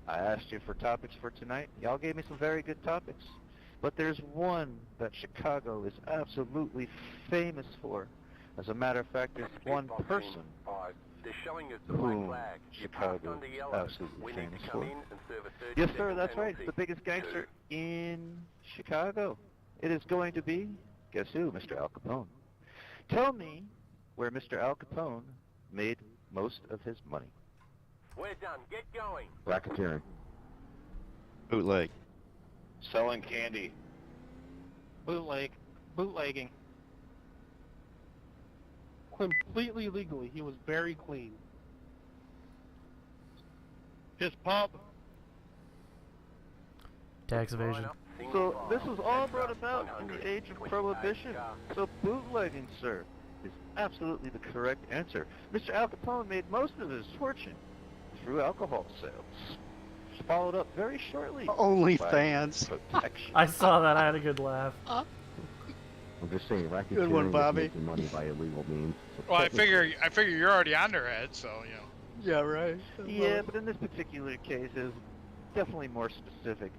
I asked you for topics for tonight. Y'all gave me some very good topics. But there's one that Chicago is absolutely famous for. As a matter of fact, there's one person They're showing us the black whom flag. You Chicago passed under is yellow. absolutely We need famous to come for. in and serve a 30 Yes, sir, second that's right. It's penalty. the biggest gangster in Chicago. It is going to be, guess who, Mr. Al Capone. Tell me where Mr. Al Capone made most of his money. We're done. Get going. Racketeering. Bootleg. Selling candy. Bootlegging. Completely legally. He was very clean. His pub. Tax evasion. So this was all brought about in the age of Prohibition. So bootlegging, sir, is absolutely the correct answer. Mr. Al Capone made most of his fortune through alcohol sales. Followed up very shortly. Only by fans. protection. I saw that. I had a good laugh. I'm just saying, racketeering Good one, is Bobby. making money by illegal means. So Well, I technically- figure you're already on their head, so you know. Yeah, right. Yeah, but in this particular case, it was definitely more specific,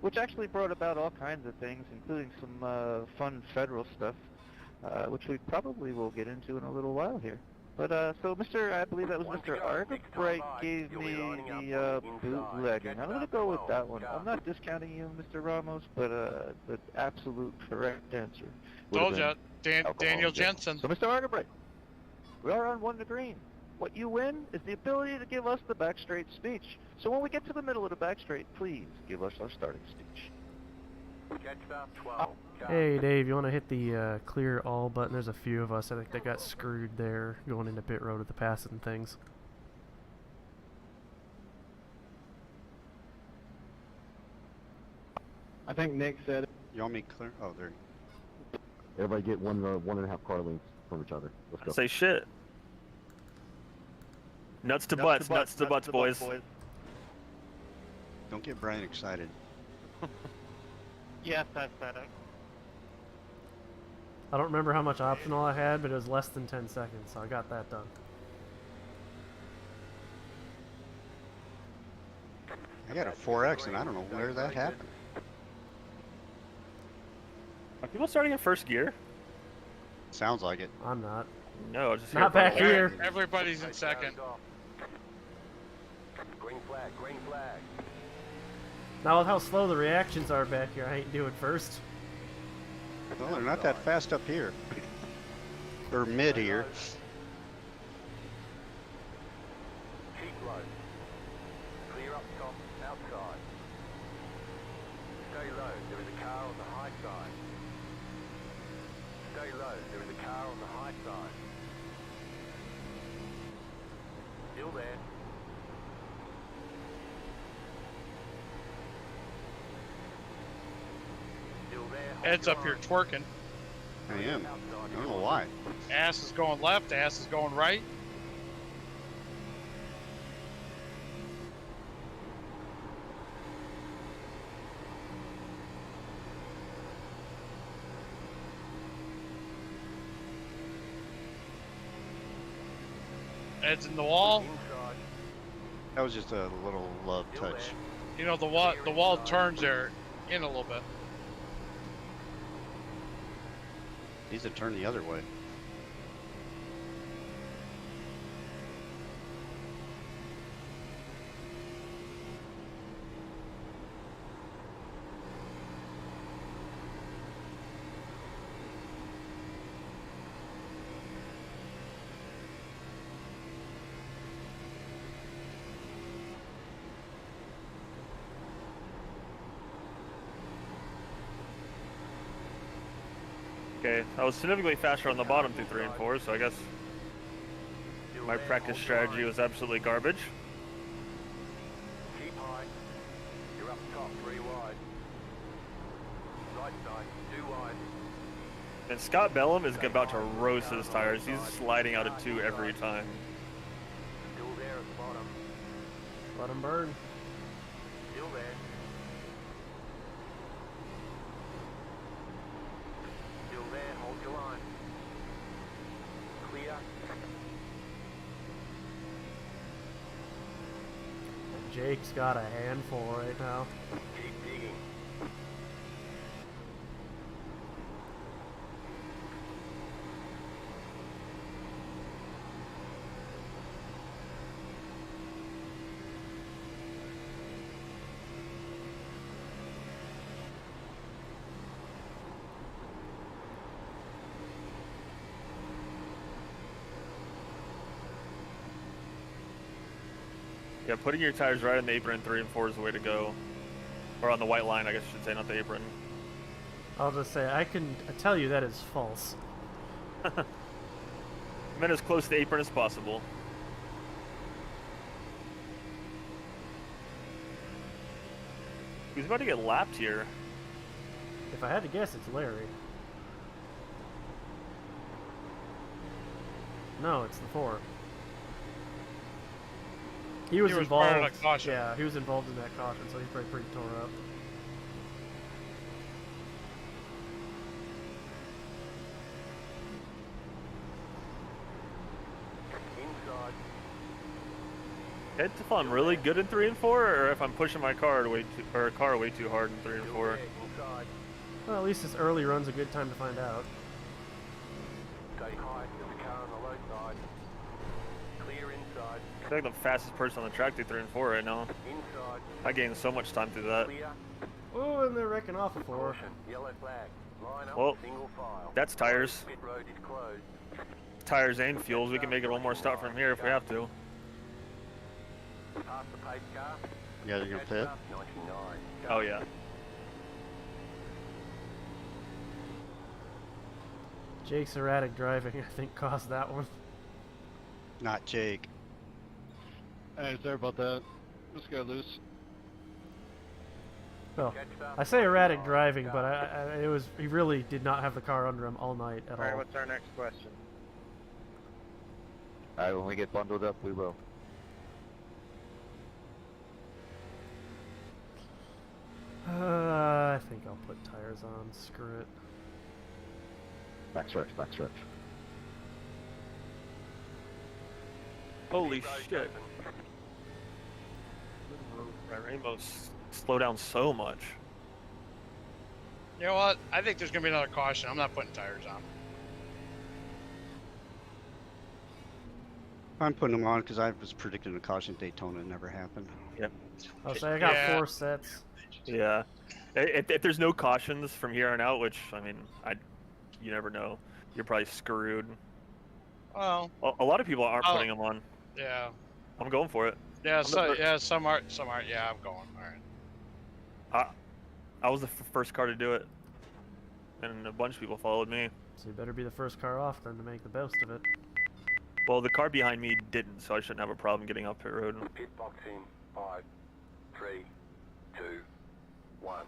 which actually brought about all kinds of things, including some fun federal stuff, which we probably will get into in a little while here. But, so I believe that was Mr. Argabright gave me the bootlegging. I'm going to go with that one. I'm not discounting you, Mr. Ramos, but the absolute correct answer would have Told ya, been alcohol Daniel sales. Jensen. So, Mr. Argabright, we are on 1 to green. What you win is the ability to give us the back straight speech. So when we get to the middle of the back straight, please give us our starting speech. Catch up 12. Hey Dave, you want to hit the clear all button? There's a few of us I think that got screwed there going into pit road with the passes and things. I think Nick said it. You want me clear? Oh, there. Everybody get 1.5 car lengths from each other. Let's go. Say shit. Nuts to butts, boys. Don't get Brian excited. Yes, that's better. I don't remember how much optional I had, but it was less than 10 seconds, so I got that done. I got a 4X and I don't know where that happened. Are people starting in first gear? Sounds like it. I'm not. No, just Not back here. Everybody's in second. Green flag, green flag. Now with how slow the reactions are back here, I ain't doing first. Well, they're not that fast up here. Or mid here. Keep low. Clear up top, outside. Stay low, there is a car on the high side. Stay low, there is a car on the high side. Still there. Still there. Ed's up here twerking. I am. I don't know why. Ass is going left, ass is going right. It's in the wall. Inside. That was just a little love Still touch. there. You know, the wall turns there in a little bit. Needs to turn the other way. Okay, I was significantly faster on the bottom through 3 and 4, so I guess my practice strategy was absolutely garbage. Keep high. You're up top, 3 wide. Right side, 2 wide. And Scott Bellum is about to roast his tires. He's sliding out of 2 every time. Still there at the bottom. Let him burn. Still there. Still there, hold your line. Clear. Jake's got a handful right now. Keep digging. Yeah, putting your tires right on the apron in 3 and 4 is the way to go. Or on the white line, I guess I should say, not the apron. I'll just say, I can tell you that is false. I meant as close to the apron as possible. Who's about to get lapped here? If I had to guess, it's Larry. No, it's the 4. He was part involved. of the caution. Yeah, he was involved in that caution, so he's probably pretty tore up. Inside. It's if I'm really good in 3 and 4, or if I'm pushing my car way too hard in 3 and Still 4. there, inside. Well, at least this early run's a good time to find out. Stay high. There's a car on the low side. Clear inside. I feel like I'm the fastest person on the track through 3 and 4 right now. Inside. I gained so much time through that. Clear. Oh, and they're wrecking off a 4. Caution. Yellow flag. Line up. Well, Single file. that's tires. Pit road is closed. Tires and fuels. We can make it one more stop from here if we have to. Past the pace car. Yeah, they're gonna Catch pit. up, 99. Oh yeah. Jake's erratic driving, I think, caused that one. Not Jake. Hey, sorry about that. Just got loose. Well, Catch up, I say erratic 99. driving, but he really did not have the car under him all night at Alright, all. what's our next question? Alright, when we get bundled up, we will. I think I'll put tires on. Screw it. Backstretch, backstretch. Holy shit. My rainbows slow down so much. You know what? I think there's gonna be another caution. I'm not putting tires on. I'm putting them on because I was predicting a caution at Daytona. It never happened. Yep. I'll say I got Yeah. 4 sets. Yeah. If there's no cautions from here on out, which I mean, you never know. You're probably screwed. Well, A lot of people aren't Oh. putting them on. yeah. I'm going for it. Yeah, I'm the some aren't. Yeah, I'm going. All right. I was the first car to do it, and a bunch of people followed me. So you better be the first car off then to make the best of it. Well, the car behind me didn't, so I shouldn't have a problem getting up pit road. Pit box in. 5, 3, 2, 1.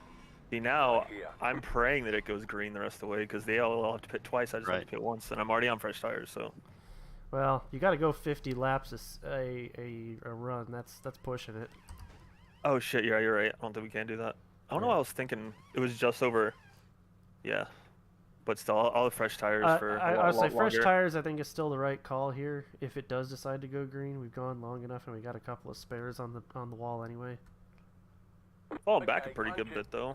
See, now Here. I'm praying that it goes green the rest of the way because they all have to pit twice. I just have to pit once, and I'm already on fresh tires. So Well, you got to go 50 laps a run. That's pushing it. oh shit, yeah, you're right. I don't think we can do that. I don't know. Yeah. I was thinking it was just over. Yeah, But still, all the fresh tires for a I'll say lot fresh longer. tires I think is still the right call here. If it does decide to go green, we've gone long enough and we got a couple of spares on the wall anyway. Falling back a pretty good bit though.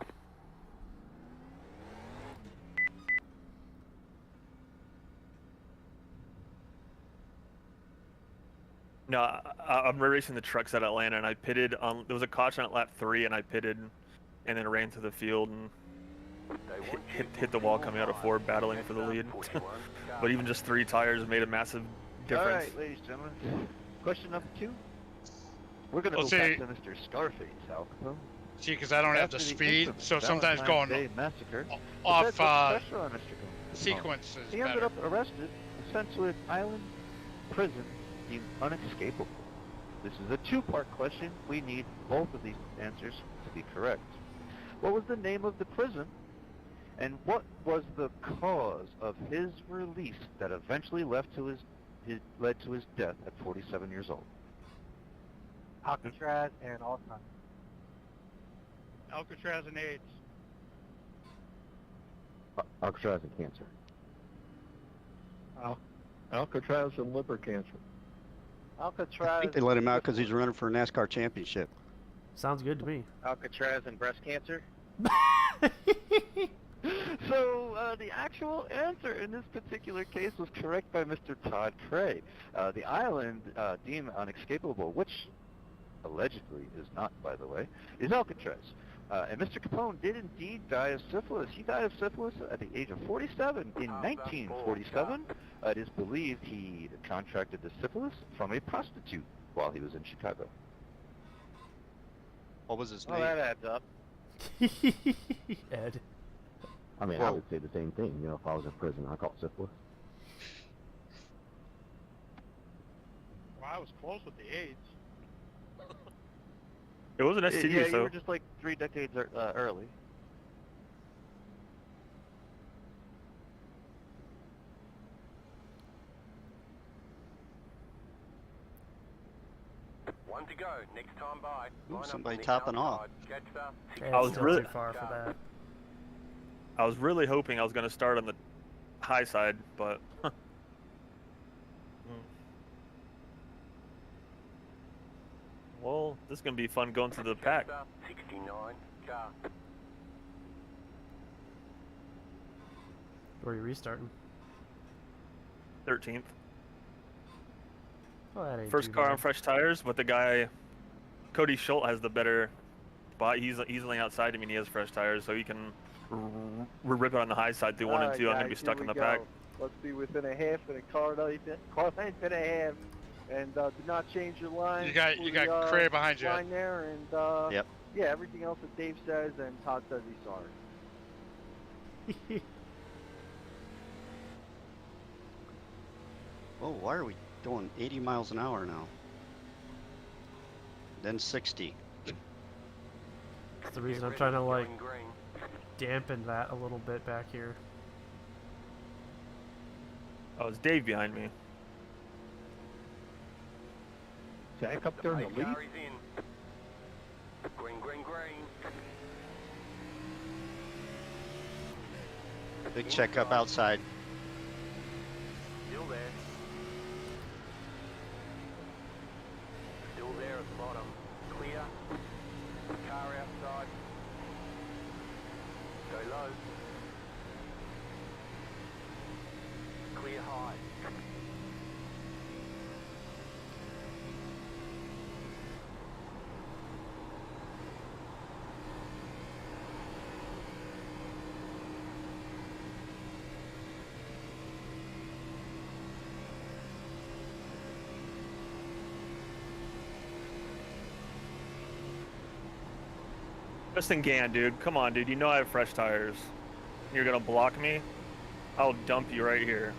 No, I'm racing the trucks at Atlanta, and I pitted on. There was a caution at lap 3, and I pitted, and then ran through the field and hit the wall coming out of 4, battling for the lead. But even just 3 tires made a massive difference. All right, ladies and gentlemen. Question number 2. We're gonna Well, go back to Mr. Scarface, Hauck. See, because I don't have the After speed, infamous so sometimes Valentine's going Day massacre, off the feds put pressure on Mr. Capone. sequence is He ended better. up arrested and sent to an island prison deemed unescapable. This is a 2-part question. We need both of these answers to be correct. What was the name of the prison, and what was the cause of his release that eventually led to his death at 47 years old? Alcatraz and Alzheimer's. Alcatraz and AIDS. Alcatraz and cancer. Alcatraz and liver cancer. I Alcatraz. think they let him out because he's running for a NASCAR championship. Sounds good to me. Alcatraz and breast cancer. So the actual answer in this particular case was correct by Mr. Todd Cray. The island deemed unescapable, which allegedly is not, by the way, is Alcatraz. And Mr. Capone did indeed die of syphilis. He died of syphilis at the age of 47 in 1947. It is believed he contracted the syphilis from a prostitute while he was in Chicago. What was his Oh, name? that adds up. Ed. I mean, I would say the same thing. You know, if I was in prison, I'd call it syphilis. Well, I was close with the AIDS. It was an STD, Yeah, so you were just like 3 decades early. One to go. Next time by. Ooh, Line up somebody on the topping off. outside. Jetstar, Okay, I was still really- too far for that. I was really hoping I was going to start on the high side, but well, this is going to be fun going to the pack. Jetstar, 69 car. Where are you restarting? 13th. Oh, that ain't First too car bad. on fresh tires, but the guy, Cody Schultz, has the better spot. He's easily outside of me and he has fresh tires, so he can rip it on the high side through 1 and 2. I'm going to be stuck in the pack. Let's be within a half of the car length and a half. And do not change your line. You got Cray behind you. Line there, and Yep. yeah, everything else that Dave says, and Todd says he's sorry. Oh, why are we doing 80 miles an hour now? Then 60. That's the reason I'm trying to like dampen that a little bit back here. Oh, it's Dave behind me. Jack up there in the lead. Car is in. Green, green, green. Big checkup outside. Still there. Still there at the bottom. Clear. Car outside. Go low. Clear high. Justin Gann, dude. Come on, dude. You know I have fresh tires. You're going to block me? I'll dump you right here.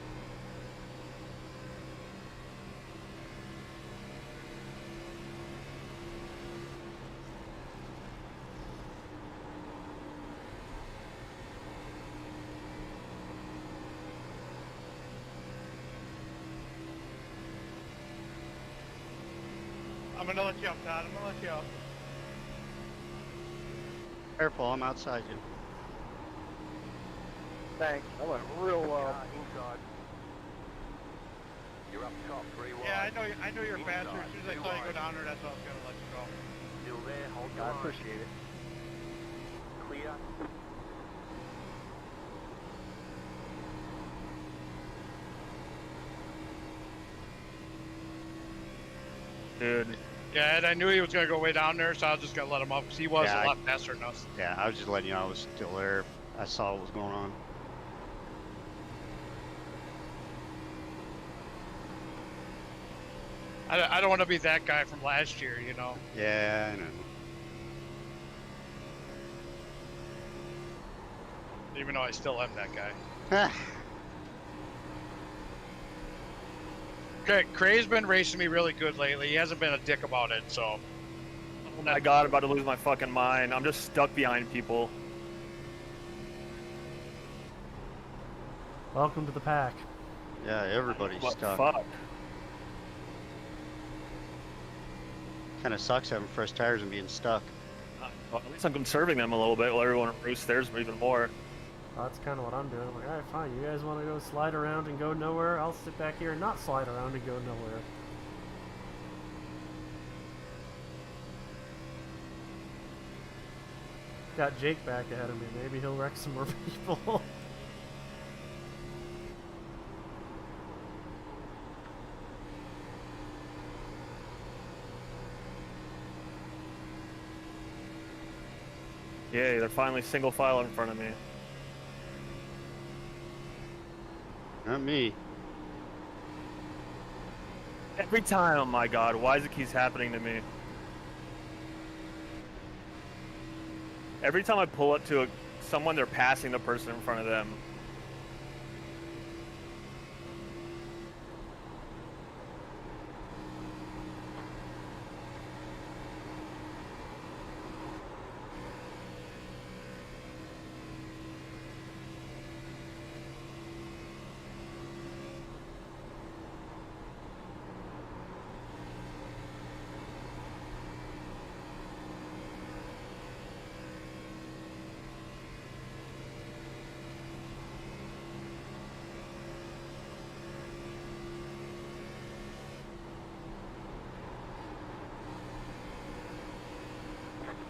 I'm gonna let you up, Todd. I'm gonna let you up. Careful, I'm outside you. Thanks. I went real low. Inside. You're up top, 3 wide. Yeah, I know you're faster. Inside, As soon as I saw you go down there, that's why I was gonna let you go. Still there, hold your I line. appreciate it. Clear. Dude. Yeah, and I knew he was gonna go way down there, so I was just gonna let him up because he was Yeah, a lot faster than us. Yeah, I was just letting you know I was still there. I saw what was going on. I don't want to be that guy from last year, you know. Yeah, I know. Even though I still am that guy. Okay, Cray's been racing me really good lately. He hasn't been a dick about it, so. Oh my god, I'm about to lose my fucking mind. I'm just stuck behind people. Welcome to the pack. Yeah, everybody's What stuck. fuck? Kind of sucks having fresh tires and being stuck. Well, at least I'm conserving them a little bit while everyone roosts theirs even more. Well, that's kind of what I'm doing. I'm like, alright, fine. You guys want to go slide around and go nowhere? I'll sit back here and not slide around and go nowhere. Got Jake back ahead of me. Maybe he'll wreck some more people. Yay, they're finally single file in front of me. Not me. Every time, oh my god, why does it keep happening to me? Every time I pull up to someone, they're passing the person in front of them.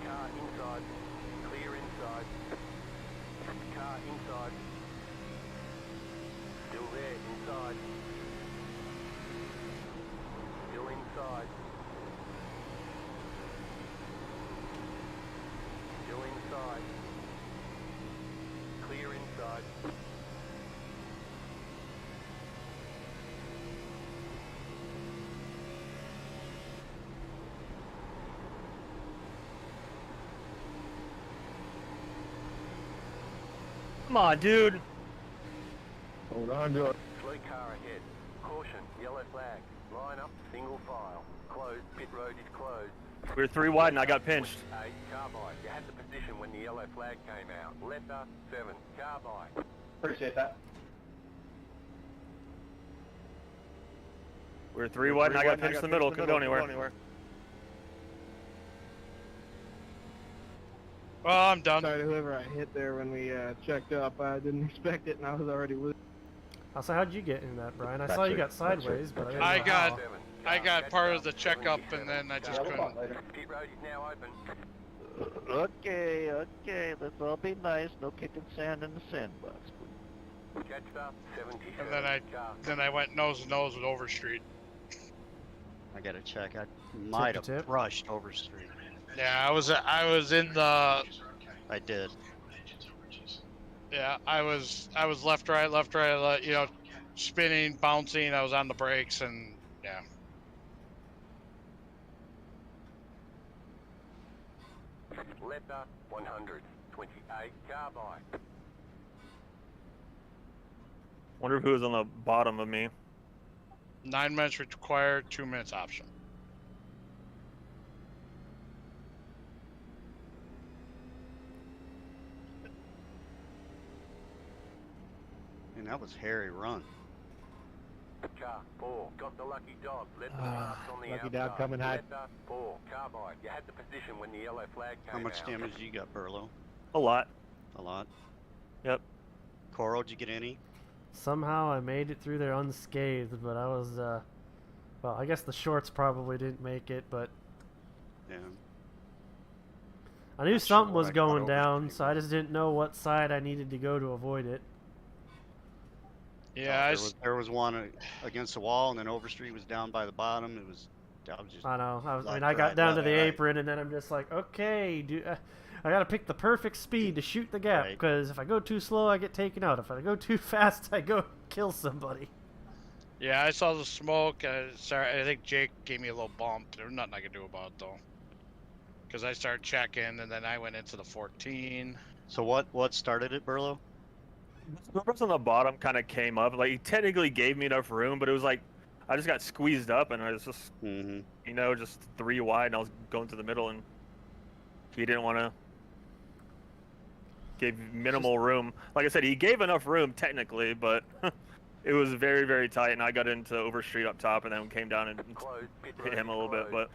Car inside. Clear inside. Car inside. Still there, inside. Still inside. Still inside. Clear inside. Come on, dude. Hold on to it. Slow car ahead. Caution, yellow flag. Line up, single file. Closed, pit road is closed. We were 3 wide and I got pinched. 8, carbide. You had the position when the yellow flag came out. Letter 7, carbide. Appreciate that. We were 3 wide and I got pinched in the middle. Couldn't go anywhere. Well, I'm done. Sorry to whoever I hit there when we checked up. I didn't expect it, and I was already losing. So how'd you get in that, Brian? I saw you got sideways, but I didn't know how. I got part of the checkup, and then I just couldn't. Pit road is now open. Okay, let's all be nice. No kicking sand in the sandbox. Catch up, 77. And then I went nose to nose with Overstreet. I gotta check. I might have brushed Overstreet. Yeah, I was in the. I did. Yeah, I was left, right, you know, spinning, bouncing. I was on the brakes, and yeah. Letter 100, 28, carbide. Wonder who was on the bottom of me. 9 minutes required, 2 minutes option. And that was hairy run. Car 4, got the lucky dog. Let the pass on the Lucky outside. dog coming high. Letter 4, carbide. You had the position when the yellow flag came out. How much damage you got, Burlo? A lot. A lot? Yep. Coral, did you get any? Somehow I made it through there unscathed, but I was, well, I guess the shorts probably didn't make it, but Yeah. I knew Not sure something what was I got going over down, street, so I just didn't know what side I needed to go to avoid it. Yeah, There was one against the wall, and then Overstreet was down by the bottom. I was just. I know. I left, mean, I got right, down to left, the right. apron, and then I'm just like, okay, I gotta pick the perfect speed to shoot the gap, Right. because if I go too slow, I get taken out. If I go too fast, I go kill somebody. yeah, I saw the smoke. Sorry, I think Jake gave me a little bump. There was nothing I could do about it though, because I started checking, and then I went into the 14. So what started it, Burlo? The person on the bottom kind of came up. Like, he technically gave me enough room, but it was like I just got squeezed up, and I was just, Mm-hmm. you know, just 3 wide, and I was going to the middle, and he didn't want to. Gave minimal room. Like I said, he gave enough room technically, but it was very, very tight, and I got into Overstreet up top, and then came down and hit him a little bit, but.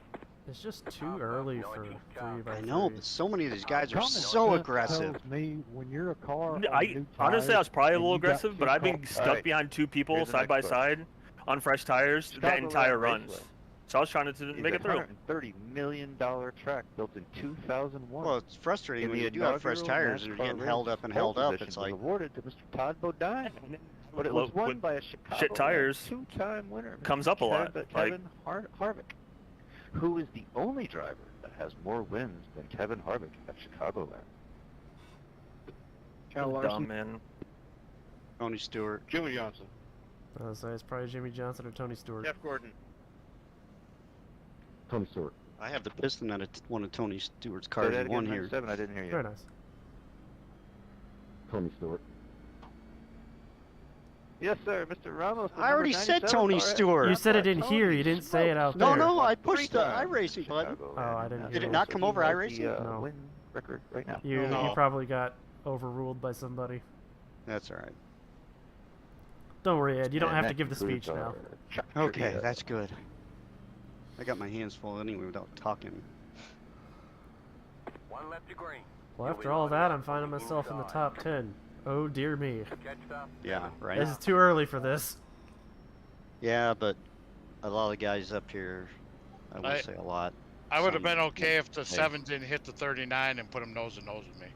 It's just too early for 3 by 3. I know, but so many of these guys are Common so sense aggressive. tells me when you're a car on I new honestly, I was tires probably a and little you got aggressive, but two I've been cars- stuck Alright. behind 2 people Here's the side by next question. side on fresh tires the Chicagoland entire runs. Raceway So I was trying to is make a it through. $130 million track built in 2001. Well, it's frustrating in when the you do have fresh inaugural tires and you're NASCAR getting race, held up and pole held up. position It's was like, awarded to Mr. Todd Bodine, but it was won by a Chicago shit tires two-time winner, Mr. comes up a lot, Kevin Harvick, who is the only driver that has more wins than Kevin Harvick at Chicagoland. Kyle Dumb, Larson. man. Tony Stewart. Jimmy Johnson. I was say it's probably Jimmy Johnson or Tony Stewart. Jeff Gordon. Tony Stewart. I have the piston out of one of Tony Stewart's Say cars that in again, one here. 97, I didn't hear you. Very nice. Tony Stewart. Yes, sir, Mr. Ramos. the I already number said 97 Tony car. Stewart. You said it in Tony here. You didn't say it out No, there. no, I Three pushed the times iRacing button. Chicagoland. Oh, I didn't That's hear Did it it. not so come he over has iRacing? the, No. win record right now. You No. probably got overruled by somebody. That's all right. Don't worry, Ed. You don't And have to that give the concludes speech now. our track Okay, trivia. that's good. I got my hands full anyway without talking. 1 lap to green. Well, after all that, I'm finding myself in the top 10. Oh dear me. Catched up. Yeah, right. This is too early for this. Yeah, but a lot of the guys up here, I won't I- say a lot. I would have Some- been okay if the Hey. 7 didn't hit the 39 and put him nose to nose with me.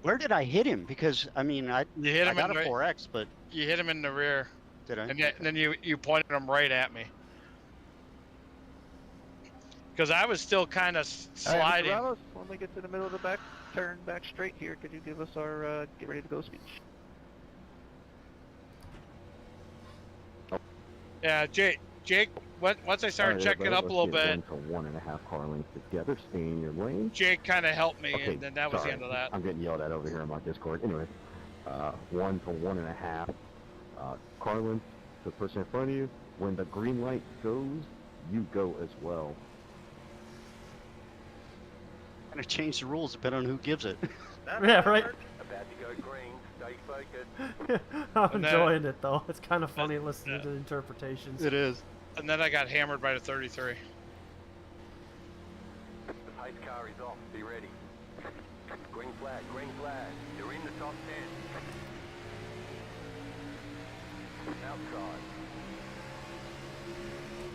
Where did I hit him? Because I mean, I You hit I him got in a the 4X, but you hit him in the rear, did I? and then you pointed him right at me. Because I was still kind of All right, Mr. sliding. Ramos, when we get to the middle of the back, turn back straight here, could you give us our get ready to go speech? Yeah, Jake. Once I started All right, checking everybody, up a little let's bit, get 1 to 1.5 car lengths together. Stay in your lane. Jake kind of helped me, Okay, and then that was sorry. the end of that. I'm getting yelled at over here on my Discord. Anyway, 1 to 1.5 car lengths to the person in front of you. When the green light goes, you go as well. Kind of change the rules depending on who gives it. Yeah, right. About to go green. Stay focused. I'm And then- enjoying it though. It's kind of funny listening to the interpretations. It is. And then I got hammered by the 33. The pace car is off. Be ready. Green flag. Green flag. You're in the top 10. Outside.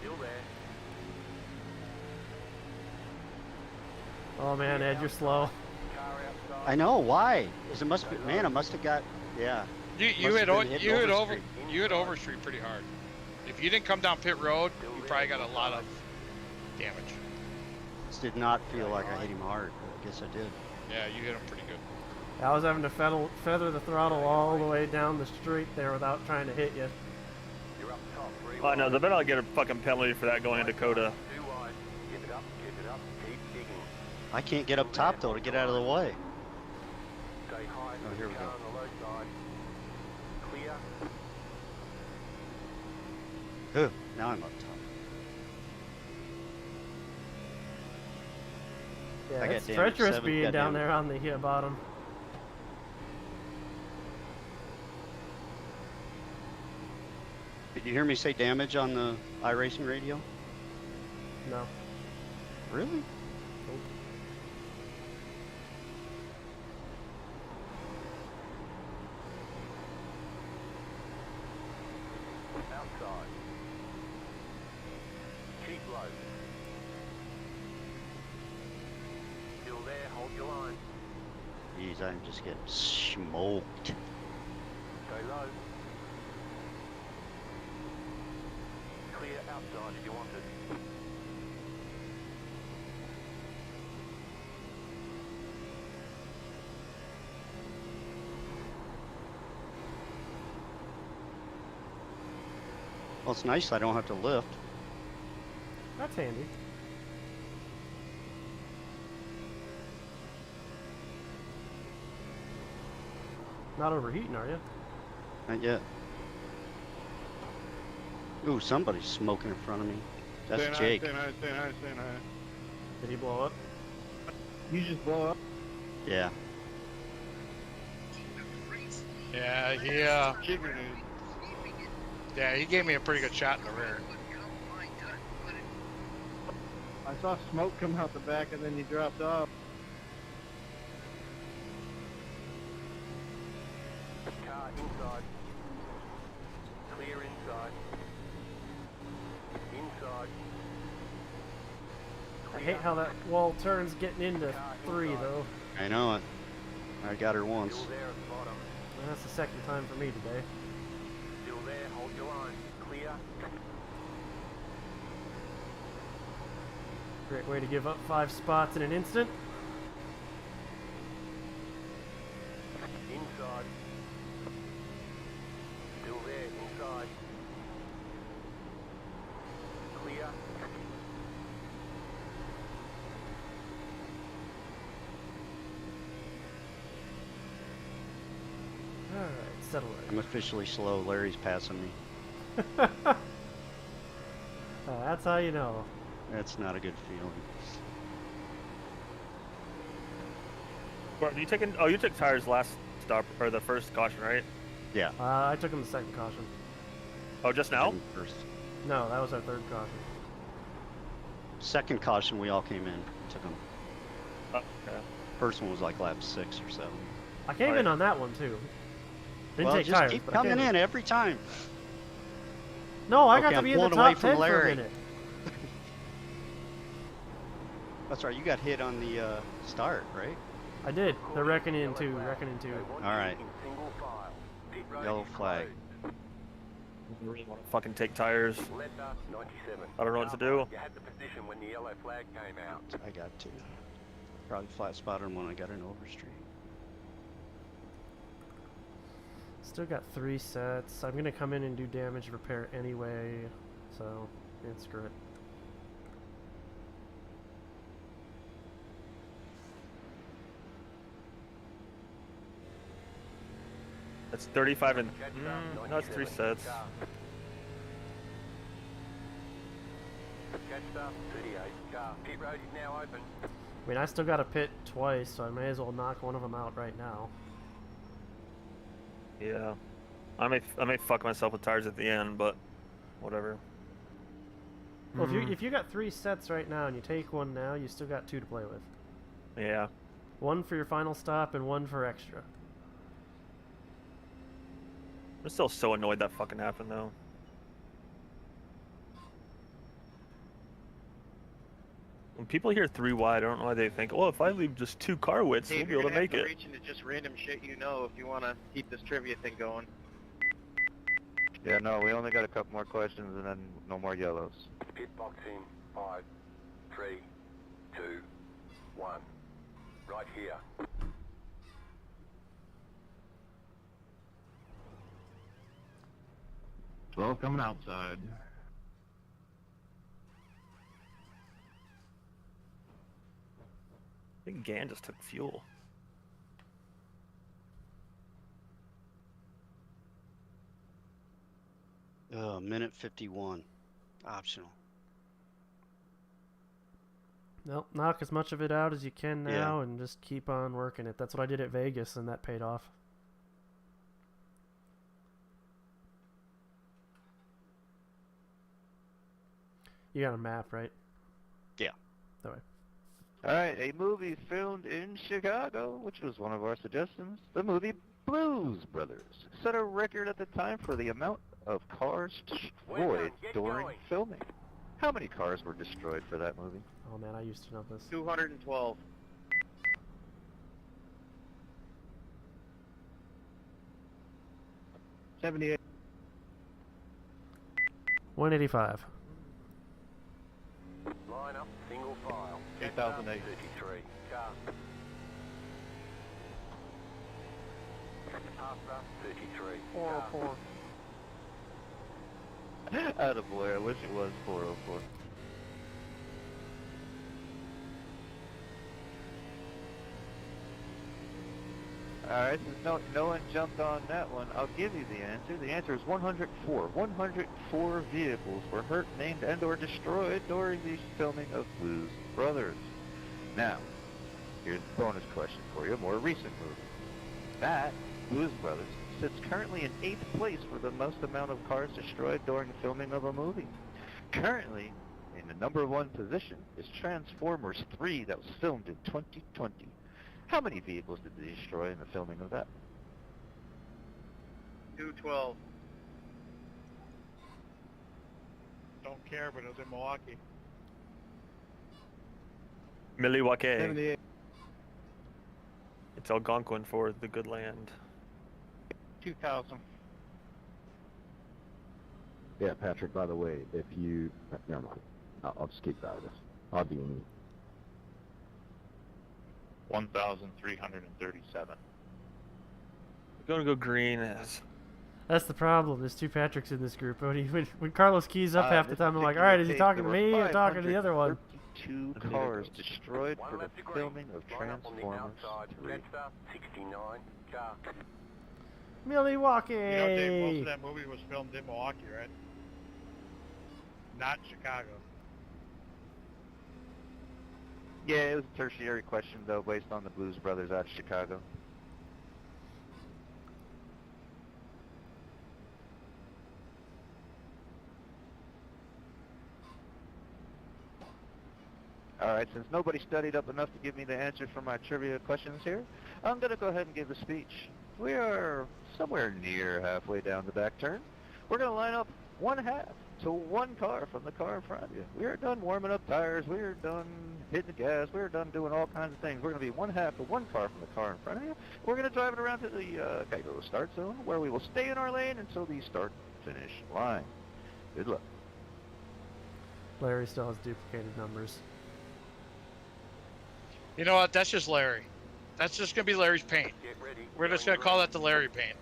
Still there. Oh man, Ed, you're slow. Car outside. I know why. Because it must be. Man, I must have got. Yeah. You Must hit have been hitting you hit Overstreet. Overstreet pretty hard. If you didn't come down pit road, you probably got a lot of damage. This did not feel like I hit him hard. But I guess I did. Yeah, you hit him pretty good. I was having to feather the throttle all the way down the street there without trying to hit you. You're up top. 3 Oh, no, they better not get a fucking penalty for that going in Dakota. 2 wide. Get it up. Get it up. Keep digging. I can't get up top though to get out of the way. Stay high. Oh, here we car go. on the low side. Clear. Ooh, now I'm up top. Yeah, I got it's damage treacherous 7, being got down damage. there on the bottom. Did you hear me say damage on the iRacing radio? No. outside. Keep low. Still there, hold your line. Jeez, I'm just getting smoked. Stay low. Clear outside if you want it. Well, it's nice I don't have to lift. That's handy. Not overheating, are you? Not yet. Ooh, somebody's smoking in front of me. That's Jake. Say hi. Did he blow up? You just blow up. Yeah. Yeah, he gave me a pretty good shot in the rear. I saw smoke come out the back and then you dropped off. Car inside. Clear inside. Inside. I hate how that wall turns getting into 3, though. I know it. I got her once. Still there at the bottom. And that's the second time for me today. Still there, hold your line. Clear. Great way to give up 5 spots in an instant. Inside. Still there, inside. Clear. Alright, settle it. I'm officially slow. Larry's passing me. That's how you know. That's not a good feeling. Bro, you taking? Oh, you took tires last stop or the first caution, right? Yeah. I took him the second caution. Oh, just now? First. No, that was our third caution. Second caution, we all came in. Took them. Oh, okay. First one was like lap 6 or 7. I came in on that one too. Didn't Well, take just tires, keep but I coming came in every time. No, I got Okay, to I'm be in the pulling away top from 10 for a Larry. minute. That's right. You got hit on the start, right? I did. They're reckoning two. All right. Yellow flag. I really want to fucking take tires. I don't know what to do. You had the position when the yellow flag came out. I got to. Probably flat spotted him when I got an overstreet. Still got 3 sets. I'm gonna come in and do damage repair anyway, so yeah, screw it. That's 35 and no, it's 3 sets. Catched up, 38 car. Pit road is now open. I mean, I still got to pit twice, so I may as well knock one of them out right now. Yeah, I may fuck myself with tires at the end, but whatever. Well, if you got 3 sets right now and you take one now, you still got 2 to play with. Yeah. 1 for your final stop and 1 for extra. I'm still so annoyed that fucking happened though. When people hear 3 wide, I don't know why they think, oh, if I leave just 2 car widths, we'll be able to make it. Reach into just random shit you know if you want to keep this trivia thing going. Yeah, no, we only got a couple more questions and then no more yellows. Pit box in 5, 3, 2, 1. Right here. Well, coming outside. I think Gan just took fuel. Minute 51. Optional. Nope, knock as much of it out as you can now and just keep on working it. That's what I did at Vegas, and that paid off. You got a map, right? Yeah. That way. Alright, a movie filmed in Chicago, which was one of our suggestions. The movie Blues Brothers set a record at the time for the amount of cars destroyed during filming. How many cars were destroyed for that movie? Oh man, I used to know this. 212. 78. 185. Line up, single file. 2008. 33. Car. After 33. 404. Attaboy, I wish it was 404. Alright, since no one jumped on that one, I'll give you the answer. The answer is 104. 104 vehicles were hurt, maimed, and or destroyed during the filming of Blues Brothers. Now, here's the bonus question for you, a more recent movie. That, Blues Brothers, sits currently in 8th place for the most amount of cars destroyed during the filming of a movie. Currently, in the number 1 position is Transformers 3 that was filmed in 2020. How many vehicles did they destroy in the filming of that? 212. Don't care, but it was in Milwaukee. Milwaukee. 78. It's Algonquin for the good land. 2000. Yeah, Patrick, by the way, if you... Never mind. I'll just keep out of this. I'll be in 1,337. We're gonna go green as. That's the problem. There's 2 Patricks in this group. When Carlos keys up half the time, I'm like, all right, is he talking to me or talking to the other one? 2 cars destroyed for the filming of Transformers 3. 69. Car. Milwaukee! You know, Dave, most of that movie was filmed in Milwaukee, right? Not Chicago. Yeah, it was a tertiary question, though, based on the Blues Brothers out of Chicago. Alright, since nobody studied up enough to give me the answer for my trivia questions here, I'm going to go ahead and give the speech. We are somewhere near halfway down the back turn. We're going to line up 1/2 to 1 car from the car in front of you. We are done warming up tires. We are done hitting the gas. We are done doing all kinds of things. We're going to be 1/2 to 1 car from the car in front of you. We're going to drive it around to the Chicago start zone, where we will stay in our lane until the start-finish line. Good luck. Larry still has duplicated numbers. You know what? That's just Larry. That's just gonna be Larry's paint. We're just gonna call that the Larry paint.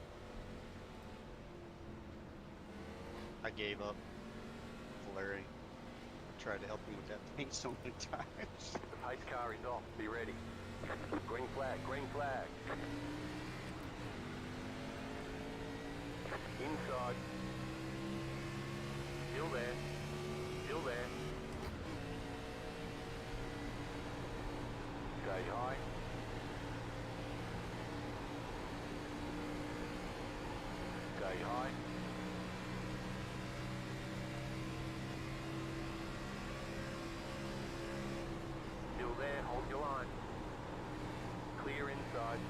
I gave up. Larry. I tried to help him with that paint so many times. The pace car is off. Be ready. Green flag. Green flag. Inside. Still there. Still there. Stay high. Stay high. Still there, hold your line. Clear inside.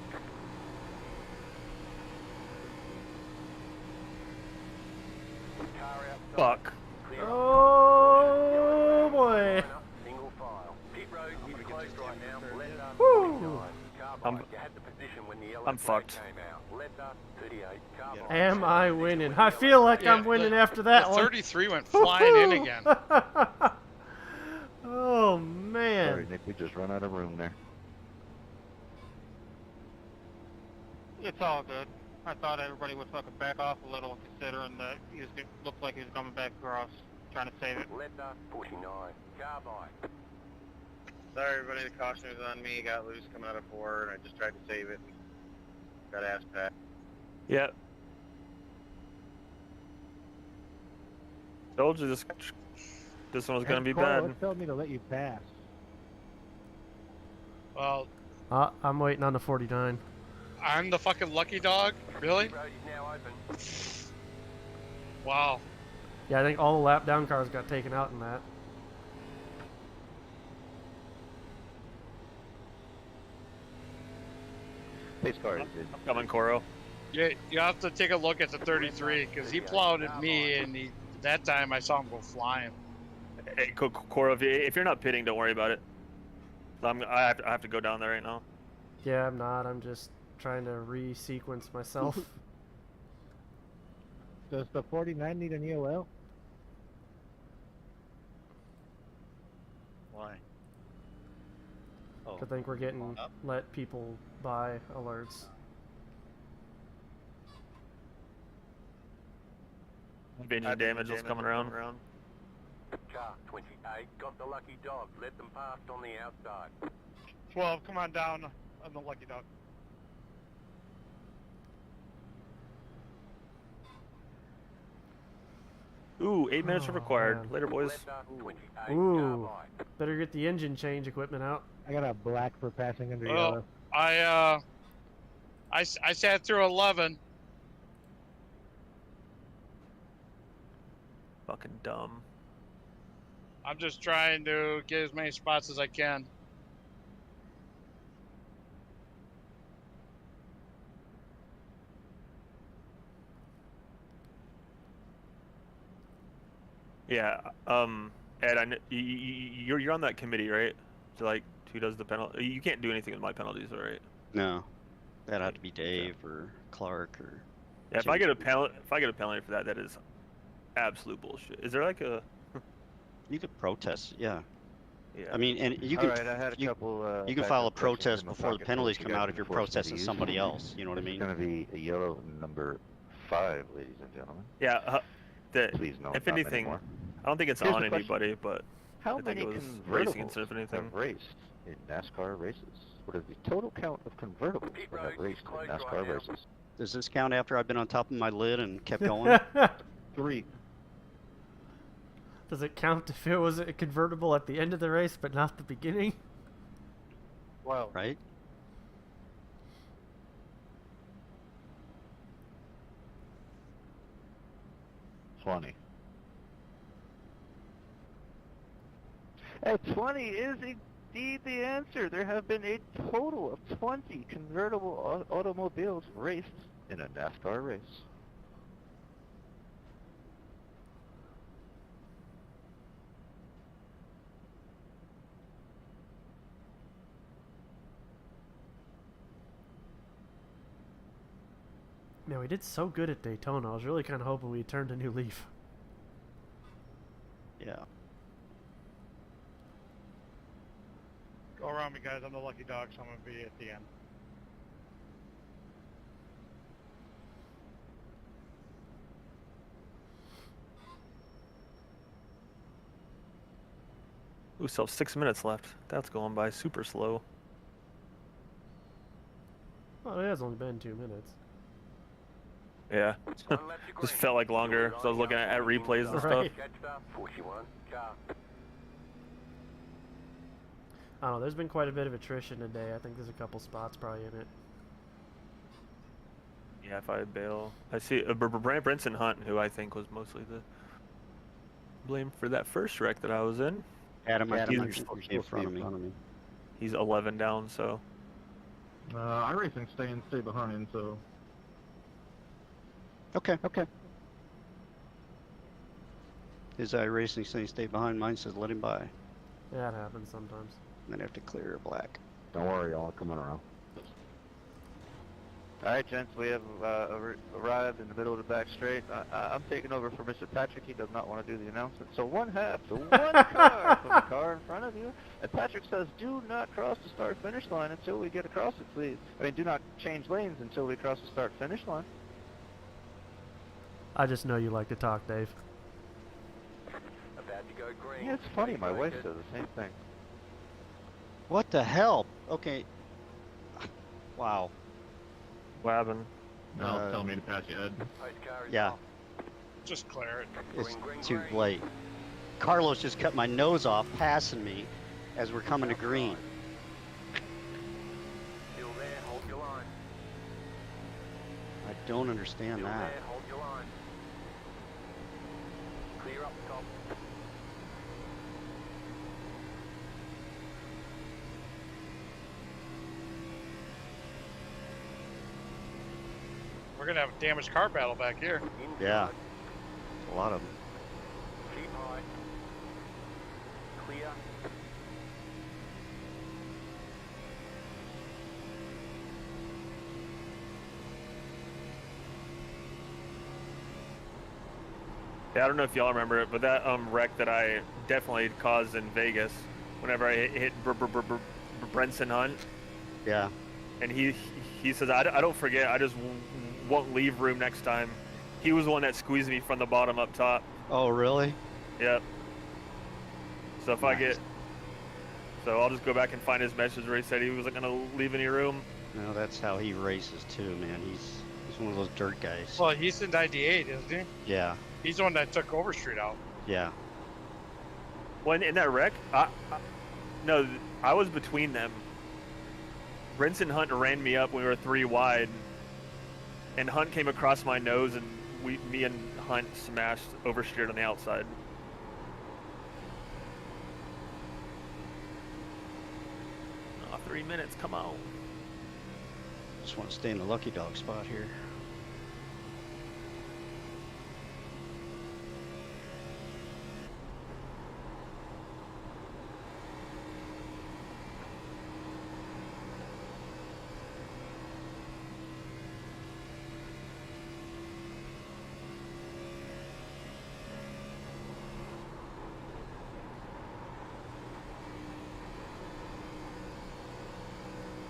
Car outside. Fuck. Clear Oh boy! single file. Pit road is closed right now. Left Woo! I'm fucked. Am I winning? I feel like I'm winning after that the one. 33 went flying in again. Oh man! Sorry, Nick, we just run out of room there. It's all good. I thought everybody would fucking back off a little, considering that he looked like he was coming back across, trying to save it. Letter 49. Carbide. Sorry, everybody. The caution was on me. Got loose coming out of 4, and I just tried to save it. Got ass pat. Yeah. Told you this one was gonna be bad. Carlos told me to let you pass. Well, I'm waiting on the 49. I'm the fucking lucky dog? Really? Road is now open. Wow. Yeah, I think all the lap down cars got taken out in that. Pace car is I'm coming, Coro. Yeah, you have to take a look at the 33 because he plowed at me, and that time I saw him go flying. Hey, Cora, if you're not pitting, don't worry about it. I have to go down there right now. Yeah, I'm not. I'm just trying to re-sequence myself. Does the 49 need an EOL? Why? Oh. I think we're getting let people buy alerts. Engine damage is coming around. Car 28 got the lucky dog. Let them past on the outside. 12, come on down on the lucky dog. Ooh, 8 minutes are required. Man. Later, boys. Ooh, better get the engine change equipment out. I got a black for passing under Well, yellow. I sat through 11. Fucking dumb. I'm just trying to get as many spots as I can. Yeah. Ed, you're on that committee, right? So like, who does the penalty? You can't do anything with my penalties, right? No, that'd have to be Dave or Clark or. Yeah, if I get a penalty for that, that is absolute bullshit. Is there like a? You could protest, yeah. Yeah. I mean, and you can Alright, I had a couple, you can file a backup questions protest in my before the pocket penalties that you come guys out if can you're force me to protesting use. somebody else. You know what I This mean? is going to be a yellow number 5, ladies and gentlemen. Yeah. Please no, if not anything, anymore. I don't think it's Here's on the question. anybody, but How I think many it was convertibles racing instead of anything. have raced in NASCAR races? What is the total count of convertibles that have raced in NASCAR races? Does this count after I've been on top of my lid and kept going? 3. Does it count if it was a convertible at the end of the race but not the beginning? Well, right? Funny. And 20 is indeed the answer. There have been a total of 20 convertible automobiles raced in a NASCAR race. Man, we did so good at Daytona. I was really kind of hoping we turned a new leaf. Yeah. Go around me, guys. I'm the lucky dog, so I'm going to be at the end. Ooh, still 6 minutes left. That's going by super slow. Well, it has only been 2 minutes. Yeah. Just felt like longer. So I was looking at replays and stuff. I don't know, there's been quite a bit of attrition today. I think there's a couple spots probably in it. Yeah, if I bail. I see Brinson Hunt, who I think was mostly the blame for that first wreck that I was in. Adam, he's you're supposed to be in front of me. He's 11 down, so. I race and stay behind, so. Okay. His iRacing saying stay behind, mine says let him by. Yeah, it happens sometimes. Then I have to clear black. Don't worry, y'all coming around. Alright, gents, we have arrived in the middle of the back straight. I'm taking over for Mr. Patrick. He does not want to do the announcement. So one half to one car from the car in front of you. And Patrick says, do not cross the start-finish line until we get across it, please. I mean, do not change lanes until we cross the start-finish line. I just know you like to talk, Dave. About to go green. Yeah, it's funny. My wife says the same thing. What the hell? Okay. Wow. What happened? No, tell me to pass you, Ed. Yeah. Just clear it. It's too late. Carlos just cut my nose off passing me as we're coming to green. Still there, hold your line. I don't understand Still that. there, hold your line. Clear up top. we're gonna have a damaged car battle back here. Yeah. A lot of them. Keep high. Clear. Yeah, I don't know if y'all remember it, but that wreck that I definitely caused in Vegas, whenever I hit Brenson Hunt. Yeah. And he says, I don't forget, I just won't leave room next time. He was the one that squeezed me from the bottom up top. Oh, really? Yep. So if I get, so I'll just go back and find his message where he said he wasn't gonna leave any room. No, that's how he races too, man. He's one of those dirt guys. Well, he's in 98, isn't he? Yeah. He's the one that took Overstreet out. Yeah. When in that wreck, no, I was between them. Brinson Hunt ran me up when we were 3 wide, and Hunt came across my nose, and me and Hunt smashed Oversteered on the outside. Oh, 3 minutes, come on. Just want to stay in the lucky dog spot here.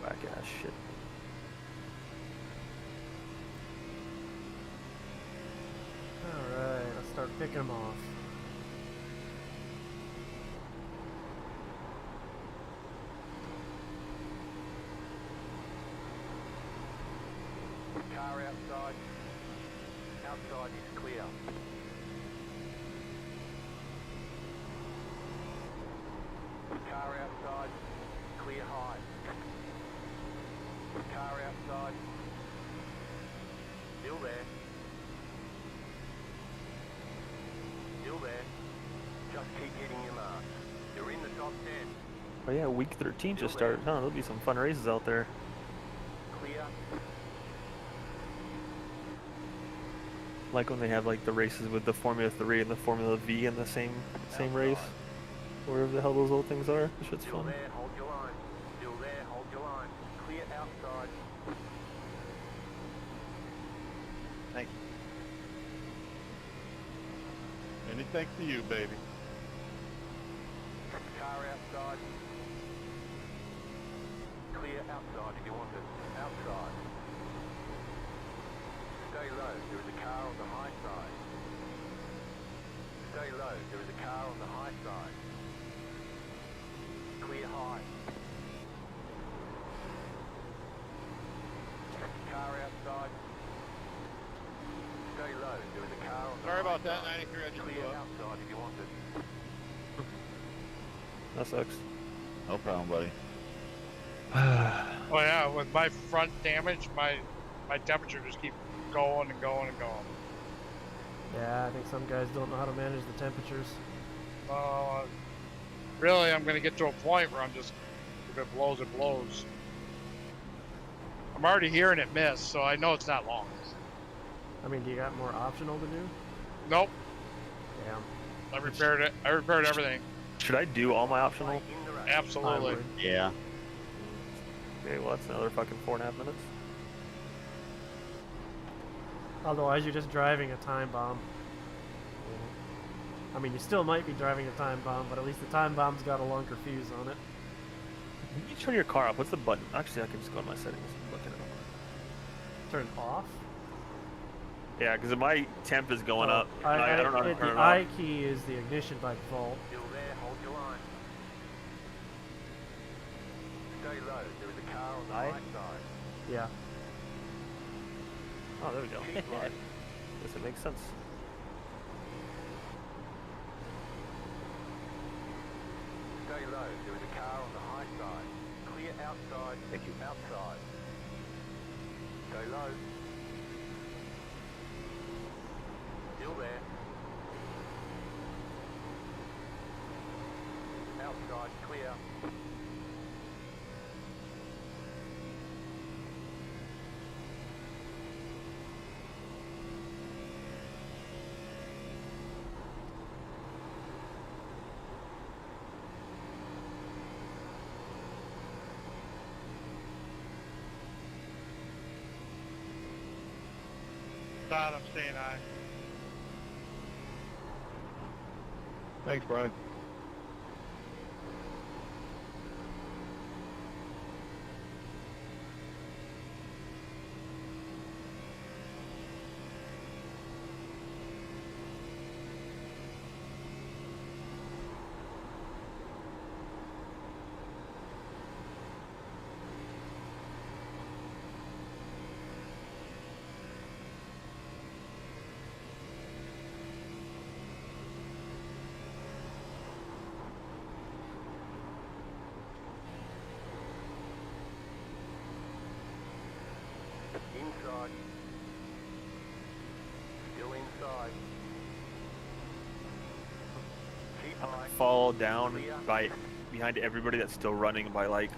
Back ass shit. Alright, let's start picking them off. Car outside. Outside is clear. Car outside. Clear high. Car outside. Still there. Still there. Just keep hitting your mark. You're in the top 10. Oh yeah, week 13 just started, huh? There'll be some fun races out there. Clear. Like when they have like the races with the Formula 3 and the Formula V in the same race. Wherever the hell those little things are. This shit's Still fun. there, hold your line. Still there, hold your line. Clear outside. Thank you. Any thanks to you, baby. Car outside. Clear outside if you want it. Outside. Stay low, there is a car on the high side. Stay low, there is a car on the high side. Clear high. Car outside. Stay low, there is a car on the Sorry high about that, side. 93 I Clear outside if you want it. That sucks. No problem, buddy. Oh yeah, with my front damage, my temperature just keep going and going and going. Yeah, I think some guys don't know how to manage the temperatures. Really, I'm gonna get to a point where I'm just, if it blows, it blows. I'm already hearing it miss, so I know it's not long. I mean, do you got more optional to do? Nope. Damn. I repaired it. I repaired everything. Should I do all my optional? Absolutely. Yeah. Okay, well that's another fucking 4.5 minutes. Otherwise, you're just driving a time bomb. I mean, you still might be driving a time bomb, but at least the time bomb's got a longer fuse on it. You turn your car off. What's the button? Actually, I can just go in my settings and look at it. Turn off? Yeah, because my temp is going up. I don't know how to turn the it I off. key is the ignition by default. Still there, hold your line. Stay low, there is a car on the high side. Yeah. Oh, there we go. Keep low. Guess it makes sense. Stay low, there is a car on the high side. Clear outside. Thank you. Outside. Stay low. Still there. Outside, clear. Todd, I'm staying high. Thanks, Brian. Inside. Still inside. Keep high. Fall down behind everybody that's still running by like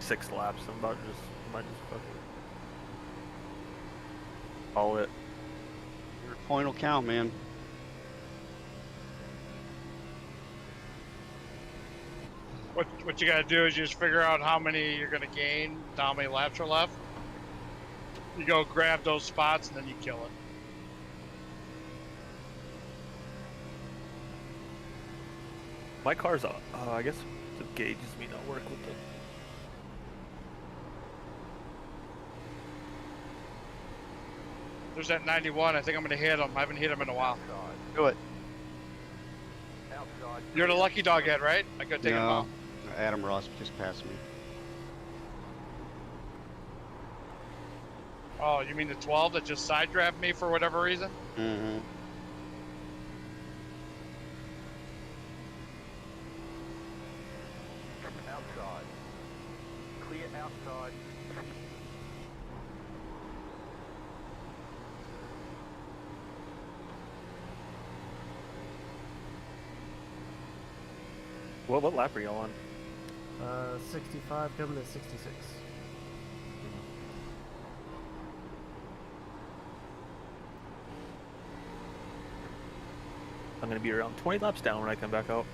6 laps. I'm about to might just fucking call it. Your point will count, man. What you gotta do is you just figure out how many you're gonna gain, how many laps are left. You go grab those spots and then you kill it. My car's I guess the gauges may not work with it. There's that 91. I think I'm gonna hit him. I haven't hit him in a while. Do it. Outside. You're the lucky dog head, right? I gotta take him out. Adam Ross just passed me. Oh, you mean the 12 that just side dragged me for whatever reason? Mm-hmm. Outside. Clear outside. What lap are y'all on? 65 coming to 66. I'm gonna be around 20 laps down when I come back out.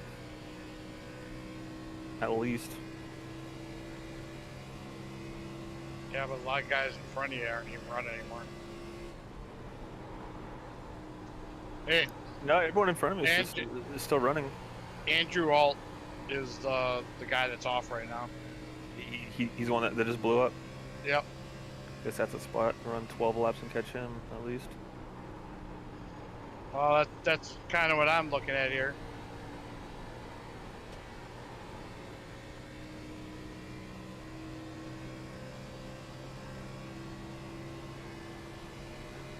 At least. Yeah, but a lot of guys in front of you aren't even running anymore. Hey. No, everyone in front of me is still running. Andrew Alt is the guy that's off right now. He's the one that just blew up. Yep. Guess that's a spot. Run 12 laps and catch him at least. Well, that's kind of what I'm looking at here.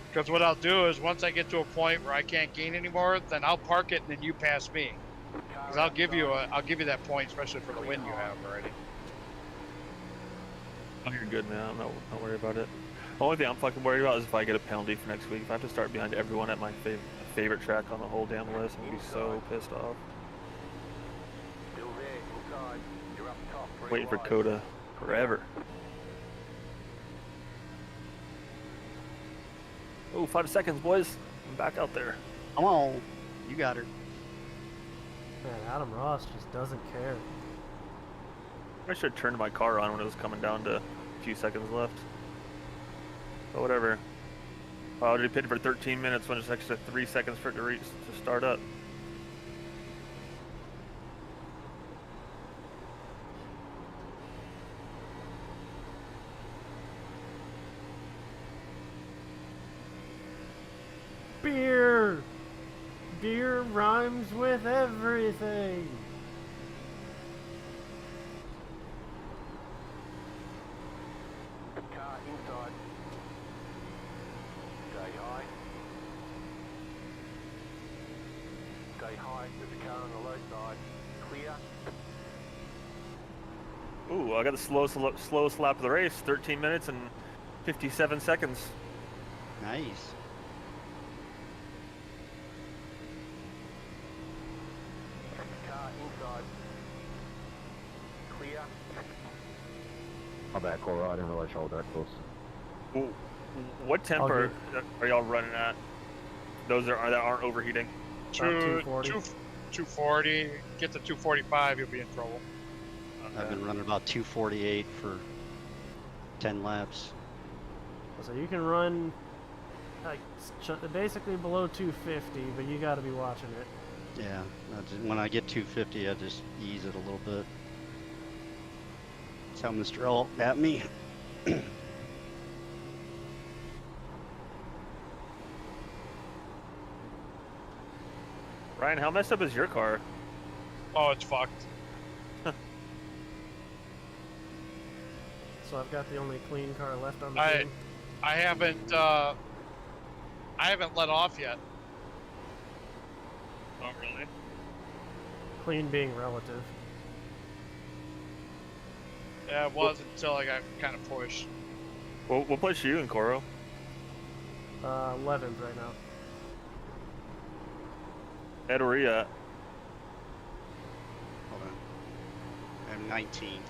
Because what I'll do is once I get to a point where I can't gain anymore, then I'll park it and then you pass me. Because I'll give you that point, especially for the win you have already. Oh, you're good, man. Don't worry about it. The only thing I'm fucking worried about is if I get a penalty for next week. If I have to start behind everyone at my favorite track on the whole damn list, I'm gonna be so pissed off. Still there, inside. You're up top. Waiting for Coda forever. Oh, 5 seconds, boys. I'm back out there. Come on. You got her. Man, Adam Ross just doesn't care. I should have turned my car on when it was coming down to a few seconds left. But whatever. I already pitted for 13 minutes when it's extra 3 seconds for it to start up. Beer! Beer rhymes with everything! Car inside. Stay high. Stay high. There's a car on the low side. Clear. Ooh, I got the slowest lap of the race. 13 minutes and 57 seconds. Nice. Car inside. Clear. My bad, Cora. I didn't realize y'all were that close. Ooh, what temp are y'all running at? Those that aren't overheating. 240. Get to 245, you'll be in trouble. I've been running about 248 for 10 laps. So you can run like basically below 250, but you got to be watching it. Yeah, when I get 250, I just ease it a little bit. That's how Mr. Alt at me. Ryan, how messed up is your car? Oh, it's fucked. So I've got the only clean car left on the team. I haven't let off yet. Oh, really? Clean being relative. Yeah, it was until I got kind of pushed. Well, what place are you in, Coro? 11th right now. Ed, where are you at? Hold on. I'm 19.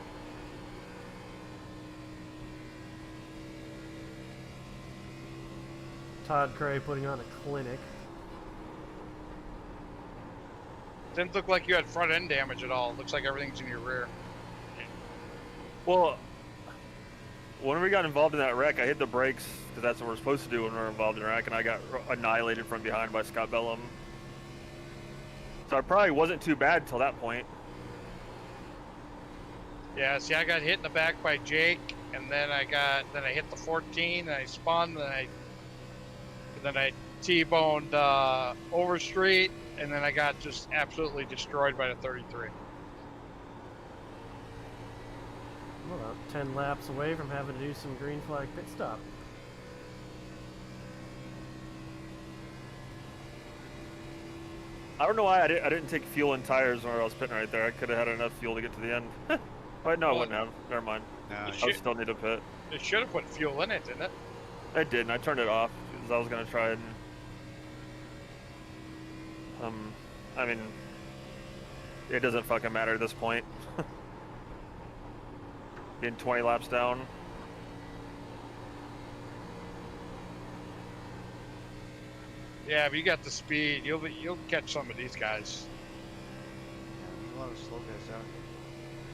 Todd Cray putting on a clinic. Didn't look like you had front end damage at all. Looks like everything's in your rear. Well, when we got involved in that wreck, I hit the brakes because that's what we're supposed to do when we're involved in a wreck, and I got annihilated from behind by Scott Bellum. So I probably wasn't too bad until that point. Yeah, see, I got hit in the back by Jake, and then I hit the 14, and I spun, and then I T-boned Overstreet, and then I got just absolutely destroyed by the 33. I'm about 10 laps away from having to do some green flag pit stop. I don't know why I didn't take fuel and tires when I was pitting right there. I could have had enough fuel to get to the end. But no, I wouldn't have. Never mind. I would still need a pit. It should have put fuel in it, didn't it? It didn't. I turned it off because I was going to try and... I mean, it doesn't fucking matter at this point. Getting 20 laps down. Yeah, but you got the speed. You'll catch some of these guys. There's a lot of slow guys out.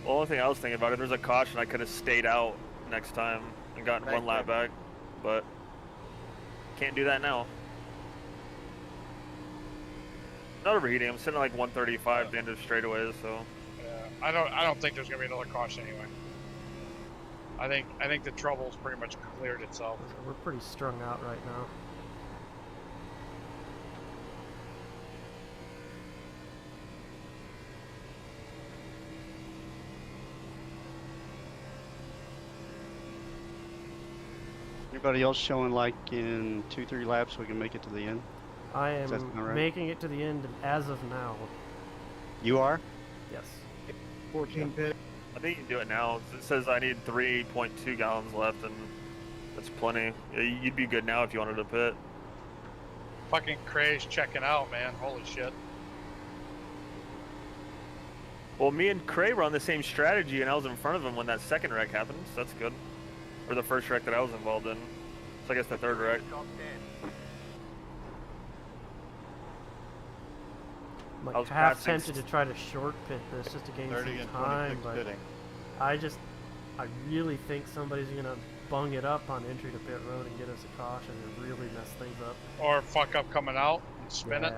The only thing I was thinking about, if there's a caution, I could have stayed out next time and gotten one lap back, but can't do that now. Not overheating. I'm sitting at like 135 at the end of straightaways, so. Yeah, I don't think there's gonna be another caution anyway. I think the trouble's pretty much cleared itself. We're pretty strung out right now. Anybody else showing like in 2-3 laps we can make it to the end? I am making it to the end as of now. You are? Yes. 14 pit. I think you can do it now. It says I need 3.2 gallons left, and that's plenty. You'd be good now if you wanted to pit. Fucking Cray's checking out, man. Holy shit. Well, me and Cray were on the same strategy, and I was in front of him when that second wreck happened, so that's good. Or the first wreck that I was involved in. So I guess the third wreck. I'm like half tempted to try to short pit this just to gain some time, but I really think somebody's gonna bung it up on entry to pit road and get us a caution and really mess things up. Or fuck up coming out and spin it.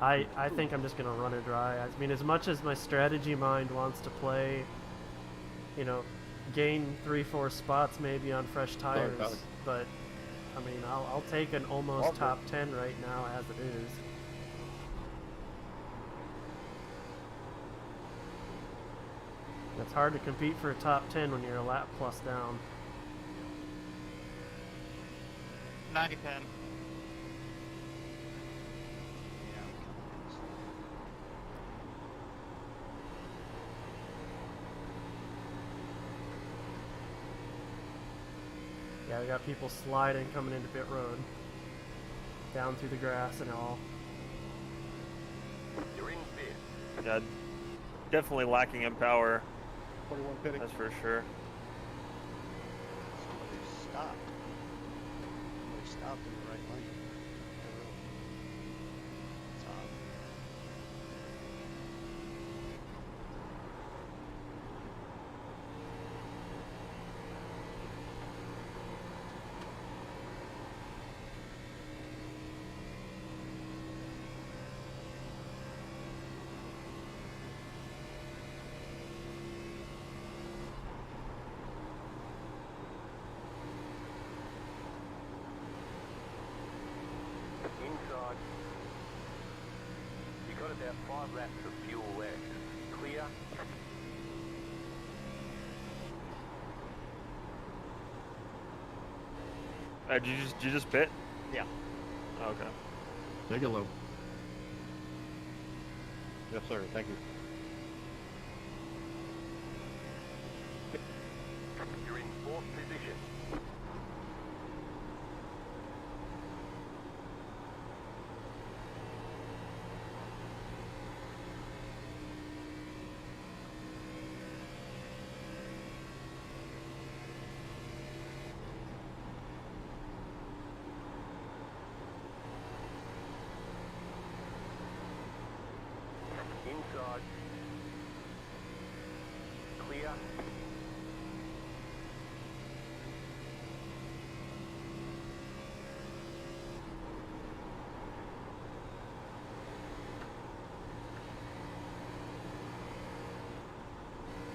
I think I'm just gonna run it dry. I mean, as much as my strategy mind wants to play, you know, gain 3-4 spots maybe on fresh tires, but I mean, I'll take an almost top 10 right now as it is. It's hard to compete for a top 10 when you're a lap plus down. 90-10. Yeah, we got people sliding coming into pit road. Down through the grass and all. You're in fifth. Yeah, definitely lacking in power. 41 pitting. That's for sure. Somebody stopped. Somebody stopped in the right lane. Stop. about 5 laps of fuel left. Clear. Did you just pit? Yeah. Oh, okay. Take it low. Yes, sir. Thank you. You're in 4th position. Inside. Clear.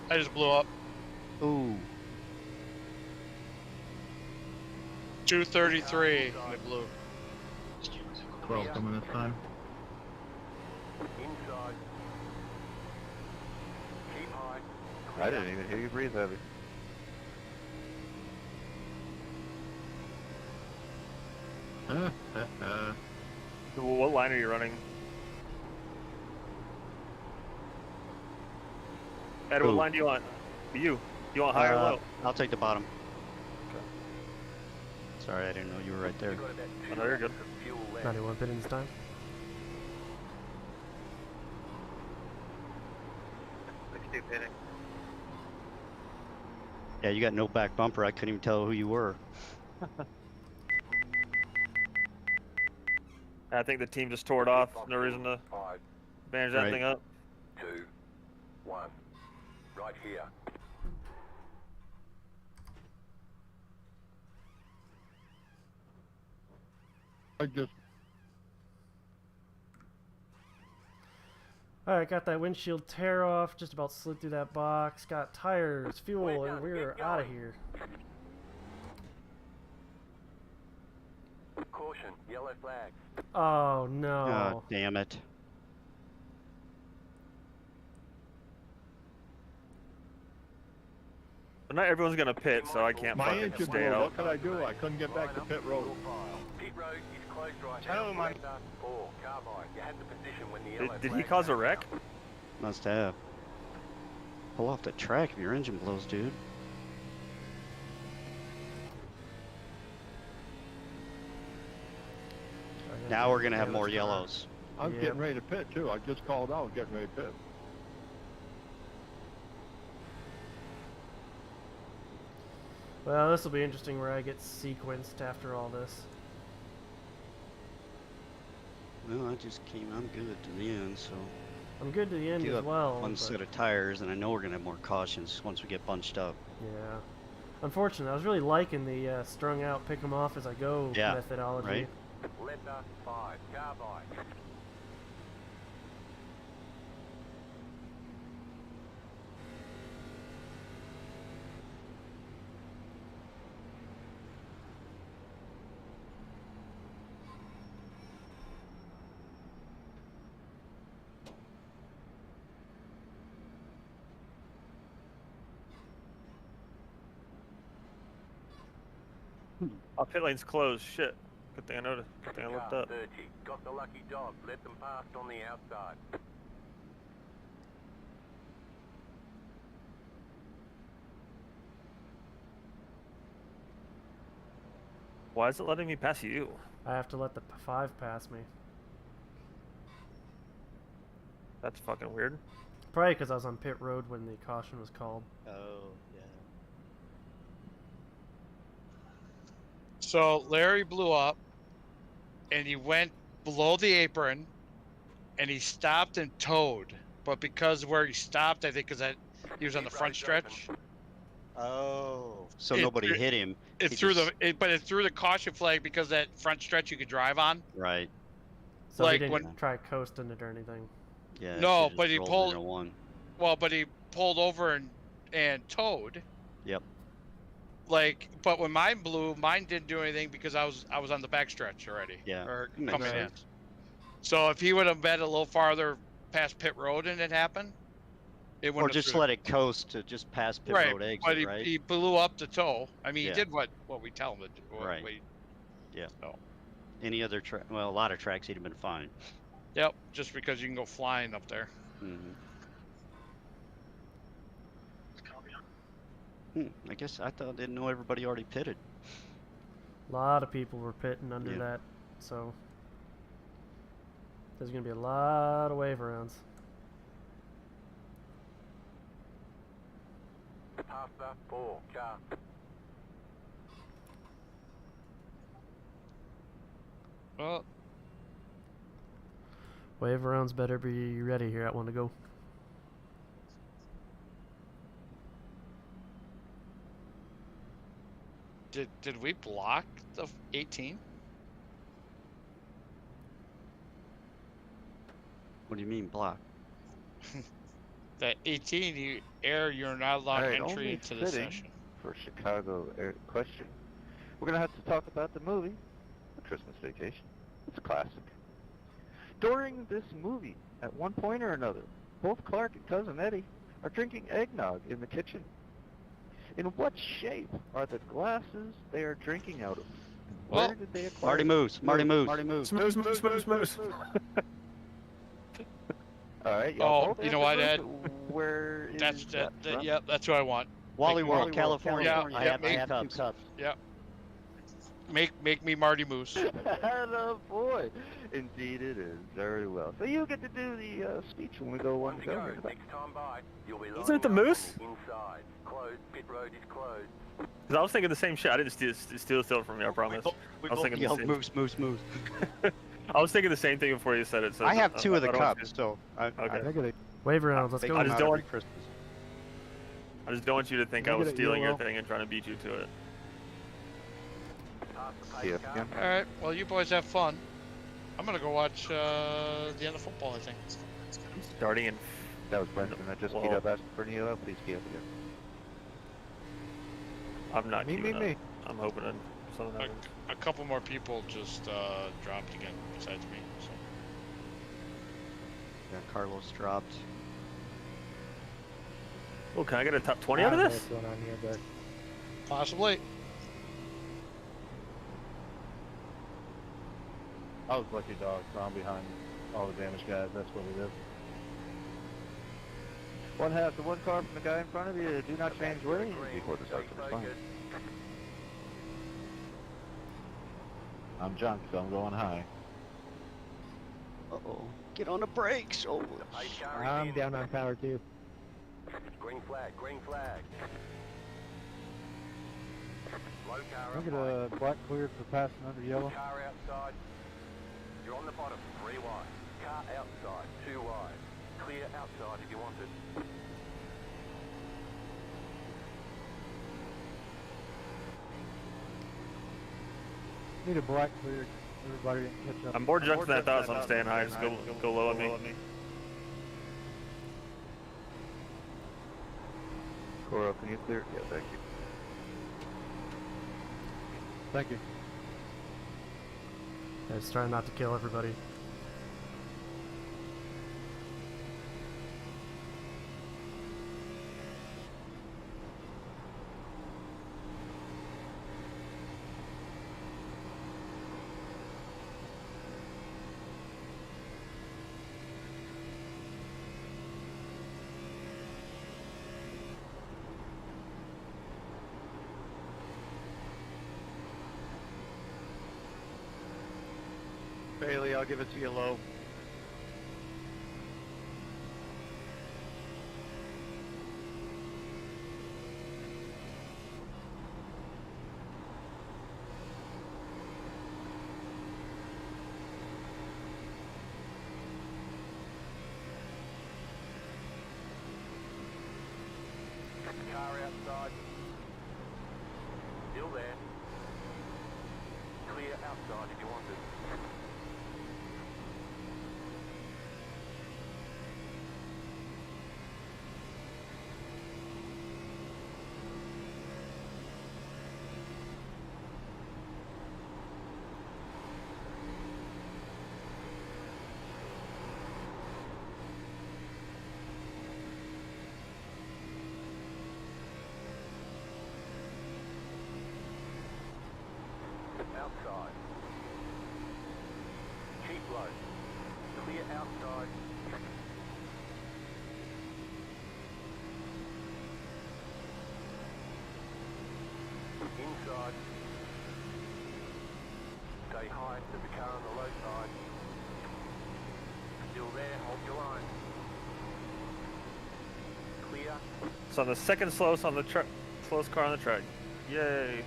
I just blew up. Ooh. 233. I blew. 12 coming this time. Inside. Keep high. I didn't even hear you breathe heavy. What line are you running? Ed, what Ooh. line do you want? You want high or low? I'll take the bottom. Sorry, I didn't know you were right there. Oh, no, you're good. 91 pitting this time. Let's do pitting. Yeah, you got no back bumper. I couldn't even tell who you were. I think the team just tore it off. No reason to 5, bandage that Right. thing up. 2, 1. Right here. I just Alright, got that windshield tear off, just about slid through that box, got tires, fuel, and we're out of here. Caution, yellow flag. Oh no. Oh, damn it. But not everyone's gonna pit, so I can't My fucking engine stay blew. out. What could I do? I couldn't get back to pit road. Pit road is closed right Hello, now. man. Or carbide. You had the position when the yellow Did he flag cause a came wreck? up. Must have. Pull off the track if your engine blows, dude. Now we're gonna have more yellows. I'm getting ready to pit too. I just called out, getting ready to pit. Well, this will be interesting where I get sequenced after all this. Well, I just came. I'm good to the end, so. I'm good to the end Do as have well. one but- set of tires, and I know we're gonna have more cautions once we get bunched up. Yeah. Unfortunately, I was really liking the strung out, pick them off as I go Yeah, methodology. right. Letter 5, carbide. Oh, pit lane's closed. Shit. Good thing I noticed. Good thing I looked Car up. 30. Got the lucky dog. Let them past on the outside. Why is it letting me pass you? I have to let the 5 pass me. That's fucking weird. Probably because I was on pit road when the caution was called. Oh, yeah. So Larry blew up, and he went below the apron, and he stopped and towed. But because where he stopped, I think, because he was on the front stretch. Oh. So nobody hit him. It He threw just- but it threw the caution flag because that front stretch you could drive on. Right. So he Like didn't when- try coasting it or anything. Yeah. No, should've but just he rolled pulled- into one. Well, but he pulled over and towed. Yep. Like, but when mine blew, mine didn't do anything because I was on the back stretch already. Yeah, Or makes coming in. sense. So if he would have been a little farther past pit road and it happened, it Or wouldn't have just threw let it coast to just past pit right, road exit, but right? he blew up the toe. I mean, Yeah. he did what we tell him to do. Right. Yeah. So. Any other track? Well, a lot of tracks he'd have been fine. Yep, just because you can go flying up there. I guess didn't know everybody already pitted. A lot of people were pitting under Yeah. that, so there's gonna be a lot of wave rounds. Past that 4, car. Well, Wave rounds better be ready here at one to go. did we block the 18? What do you mean block? That 18, you're not allowed Alright, entry only into the fitting session. for Chicago question. We're gonna have to talk about the movie, A Christmas Vacation. It's a classic. During this movie, at one point or another, both Clark and Cousin Eddie are drinking eggnog in the kitchen. In what shape are the glasses they are drinking out of? Where did they acquire Marty Moose. Marty Moose. Moose. Alright, Oh, you know what, Ed? Where is That's that from? Yep, that's what I want. Wally World, California. Yeah, I have two cups. Yep. Make me Marty Moose. Oh boy, indeed it is. Very well. So you get to do the speech when we go one to go. Next time by, you'll be Isn't it the moose? inside. Closed. Pit road is closed. Because I was thinking the same shit. I didn't steal from you, I promise. We I was both thinking yelled the same. moose, moose, moose. I was thinking the same thing before you said it. So I have two of the I don't want cups, you- so Okay. Wave rounds, let's go. I just don't want. Christmas. I just don't want you to think I was stealing your thing and trying to beat you to it. All right. Well, you boys have fun. I'm gonna go watch the end of football. I think. Starting in. That was Brenton. I just keyed up asking for an ELO. Please key up again. I'm not. Me. I'm hoping something happens. A couple more people just dropped again besides me. So. Yeah, Carlos dropped. Oh, can I get a top 20 out of this? What's going on here, but Possibly. I was lucky dog, so I'm behind all the damaged guys. That's what it is. One half to one car from the guy in front of you. Do not change lanes before the start of the fine. I'm junk, so I'm going high. Uh-oh. Get on the brakes. Oh. I'm down on power too. Green flag, green flag. Low car Look at a black cleared for passing under yellow. Car outside. You're on the bottom, 3 wide. Car outside, 2 wide. Clear outside if you want it. Need a black cleared. Everybody didn't catch up. I'm more drunk than I thought, so I'm staying high. Just go low on me. Coro, can you clear? Yeah, thank you. Thank you. Yeah, just trying not to kill everybody. Bailey, I'll give it to you low. Car outside. Still there. Clear outside if you want it. Clear outside. Inside. Stay high to the car on the low side. Still there, hold your line. Clear. So the second slowest on the slowest car on the track. Yay.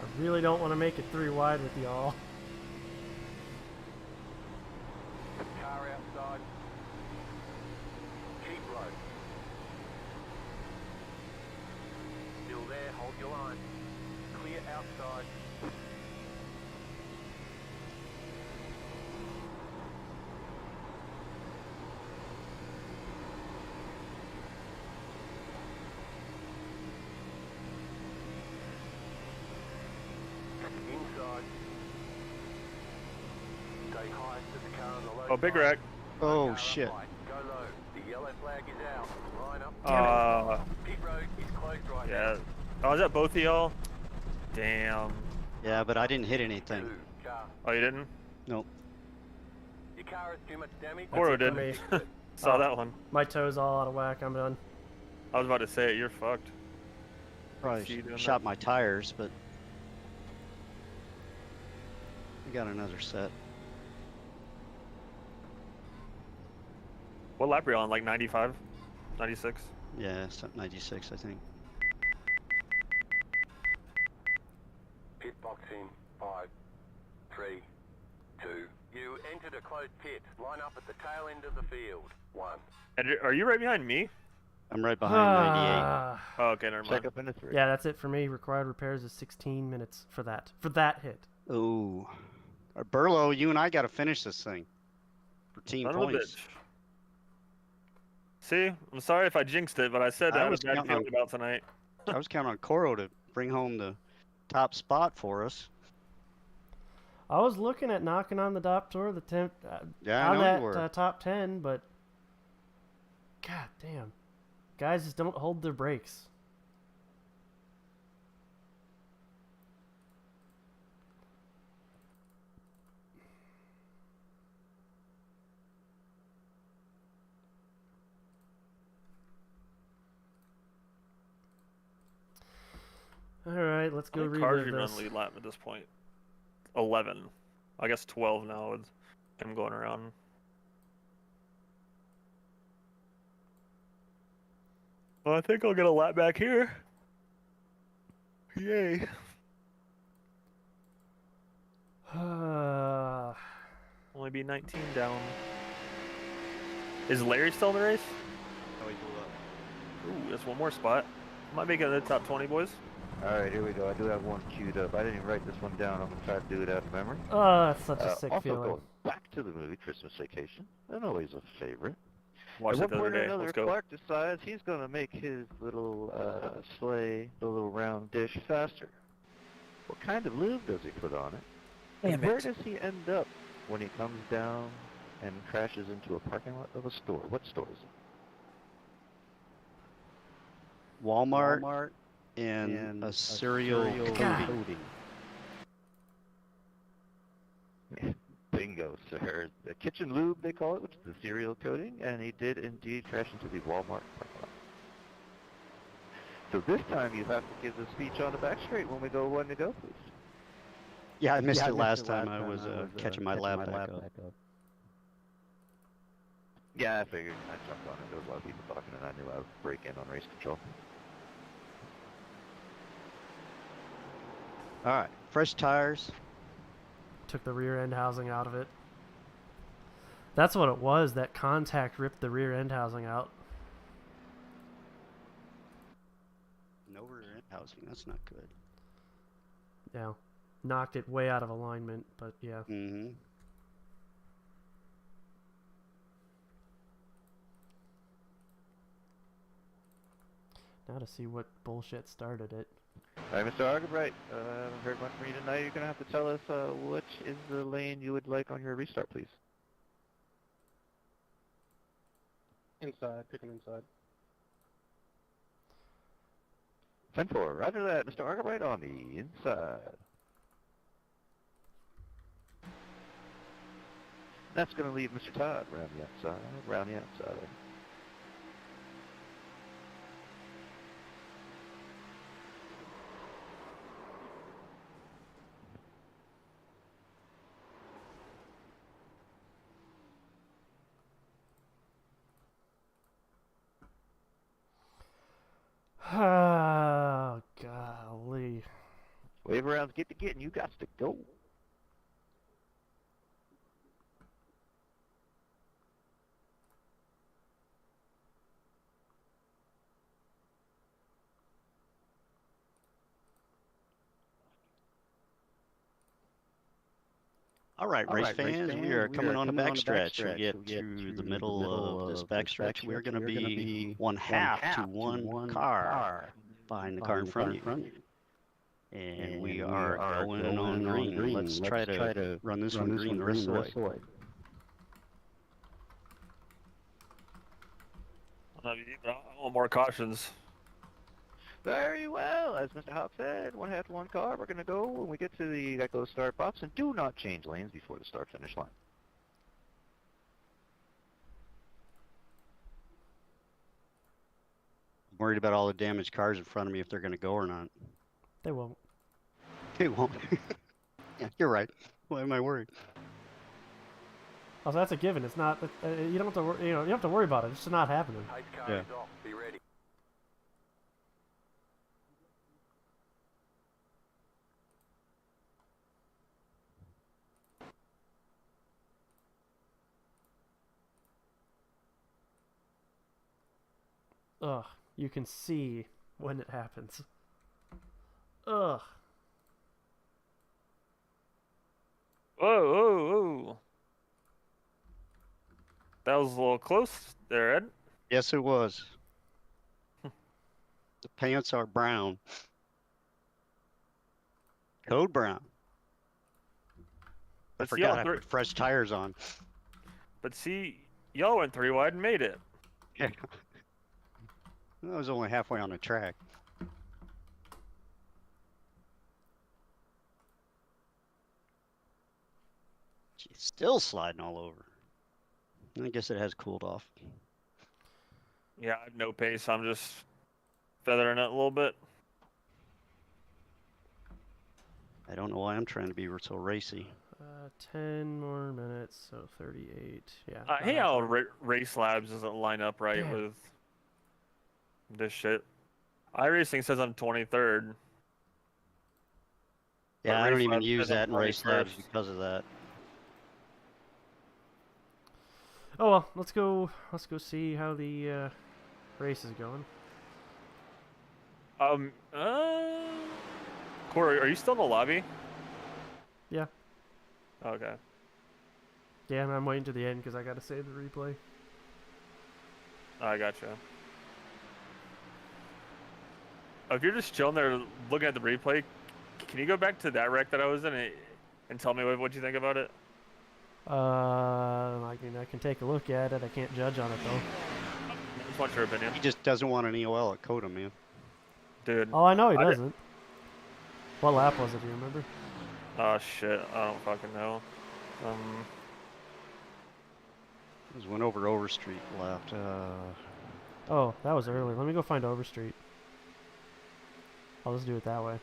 I really don't want to make it 3 wide with y'all. Car outside. Keep low. Still there, hold your line. Clear outside. Inside. Stay high to the car on the low Oh, big side. wreck. Oh shit. Go low. The yellow flag is out. Line up. Pit road is closed right Yeah. Oh, is that both of y'all? Damn. Yeah, but I didn't hit anything. now. Car. Oh, you didn't? Nope. Your car has too much damage. Oro it for did. Saw that one. My toe's all out of whack. I'm done. I was about to say it. You're fucked. Probably See you doing shot that. my tires, but we got another set. What lap are you on? Like 95? 96? Yeah, it's at 96, I think. Pit box in 5, 3, 2. You entered a closed pit. Line up at the tail end of the field. 1. And are you right behind me? I'm right behind 98. Oh, okay, never mind. Check up into 3. Yeah, that's it for me. Required repairs is 16 minutes for that. For that hit. Ooh. Burlo, you and I got to finish this thing for team Son of a points. bitch. See, I'm sorry if I jinxed it, but I said I was bad counting feeling about tonight. I was counting on Coro to bring home the top spot for us. I was looking at knocking on the top door, the temp, Yeah, I on know that you were. top 10, but god damn, guys just don't hold their brakes. All right, let's go How many cars relive you run this. lead lap at this point? 11. I guess 12 now with him going around. Well, I think I'll get a lap back here. Yay. Only be 19 down. Is Larry still in the race? Oh, he blew up. Ooh, that's one more spot. Might make it in the top 20, boys. Alright, here we go. I do have one queued up. I didn't even write this one down. I'm going to try to do it out of memory. Oh, that's such a sick also feeling. going back to the movie Christmas Vacation. And always a favorite. Watched At it one the other point or day. another, Let's go. Clark decides he's going to make his little sleigh, the little round dish, faster. What kind of lube does he put on it? And where does he end up when he comes down and crashes into a parking lot of a store? What store is it? Walmart and a cereal coating. Bingo, sir. The kitchen lube, they call it, which is the cereal coating, and he did indeed crash into the Walmart parking lot. So this time you have to give the speech on the back straight when we go one to go, please. Yeah, I missed it last time. I was catching my lap back up. Yeah, I figured. I jumped on it. There was a lot of people talking, and I knew I would break in on race control. All right, fresh tires. Took the rear end housing out of it. That's what it was. That contact ripped the rear end housing out. No rear end housing. That's not good. Yeah. Knocked it way out of alignment, but yeah. Mm-hmm. Now to see what bullshit started it. All right, Mr. Argabright, I haven't heard much from you tonight. You're going to have to tell us which is the lane you would like on your restart, please. Inside, picking inside. 10-4, roger that, Mr. Arkwright on the inside. That's going to leave Mr. Todd round the outside, round the outside. Oh, golly. Wave rounds get to getting, you got to go. All right, race fans, we are coming on the backstretch. We get to the middle of this backstretch. We're going to be one half to one car behind the car in front of you. And we are going on green. Let's try to run this one green the rest of the way. I want more cautions. Very well. As Mr. Hauck said, one half to one car. We're going to go when we get to the Geico start box, and do not change lanes before the start-finish line. I'm worried about all the damaged cars in front of me if they're going to go or not. They won't. They won't. Yeah, you're right. Why am I worried? Also, that's a given. It's not. You don't have to. You don't have to worry about it. It's just not happening. Yeah. Be ready. Ugh. You can see when it happens. Ugh. Whoa, whoa, whoa. That was a little close there, Ed. Yes, it was. The pants are brown. Code brown. I forgot I put fresh tires on. But see, y'all went 3 wide and made it. Yeah. I was only halfway on the track. She's still sliding all over. I guess it has cooled off. Yeah, I have no pace. I'm just feathering it a little bit. I don't know why I'm trying to be so racy. 10 more minutes, so 38. Yeah. I hate how Race Labs doesn't line up right with this shit. iRacing says I'm 23rd. Yeah, I don't even use that in Race Labs because of that. Oh well, let's go see how the race is going. Corey, are you still in the lobby? Yeah. Okay. Yeah, and I'm waiting to the end because I gotta save the replay. I gotcha. If you're just chilling there looking at the replay, can you go back to that wreck that I was in and tell me what you think about it? I mean, I can take a look at it. I can't judge on it though. I just want your opinion. He just doesn't want an EOL at Coda, man. Dude. Oh, I know he doesn't. What lap was it? Do you remember? Oh shit, I don't fucking know. It went over Overstreet left. Oh, that was early. Let me go find Overstreet. I'll just do it that way.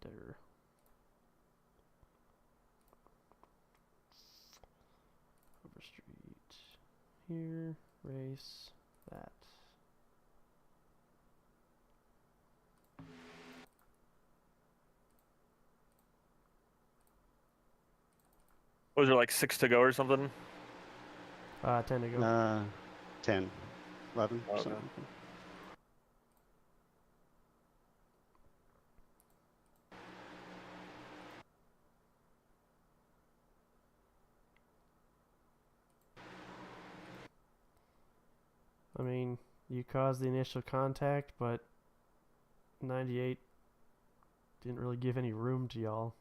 There. Overstreet. Here. Race. That. Was there like 6 to go or something? 10 to go. 10. 11. Okay. Something. I mean, you caused the initial contact, but 98 didn't really give any room to y'all.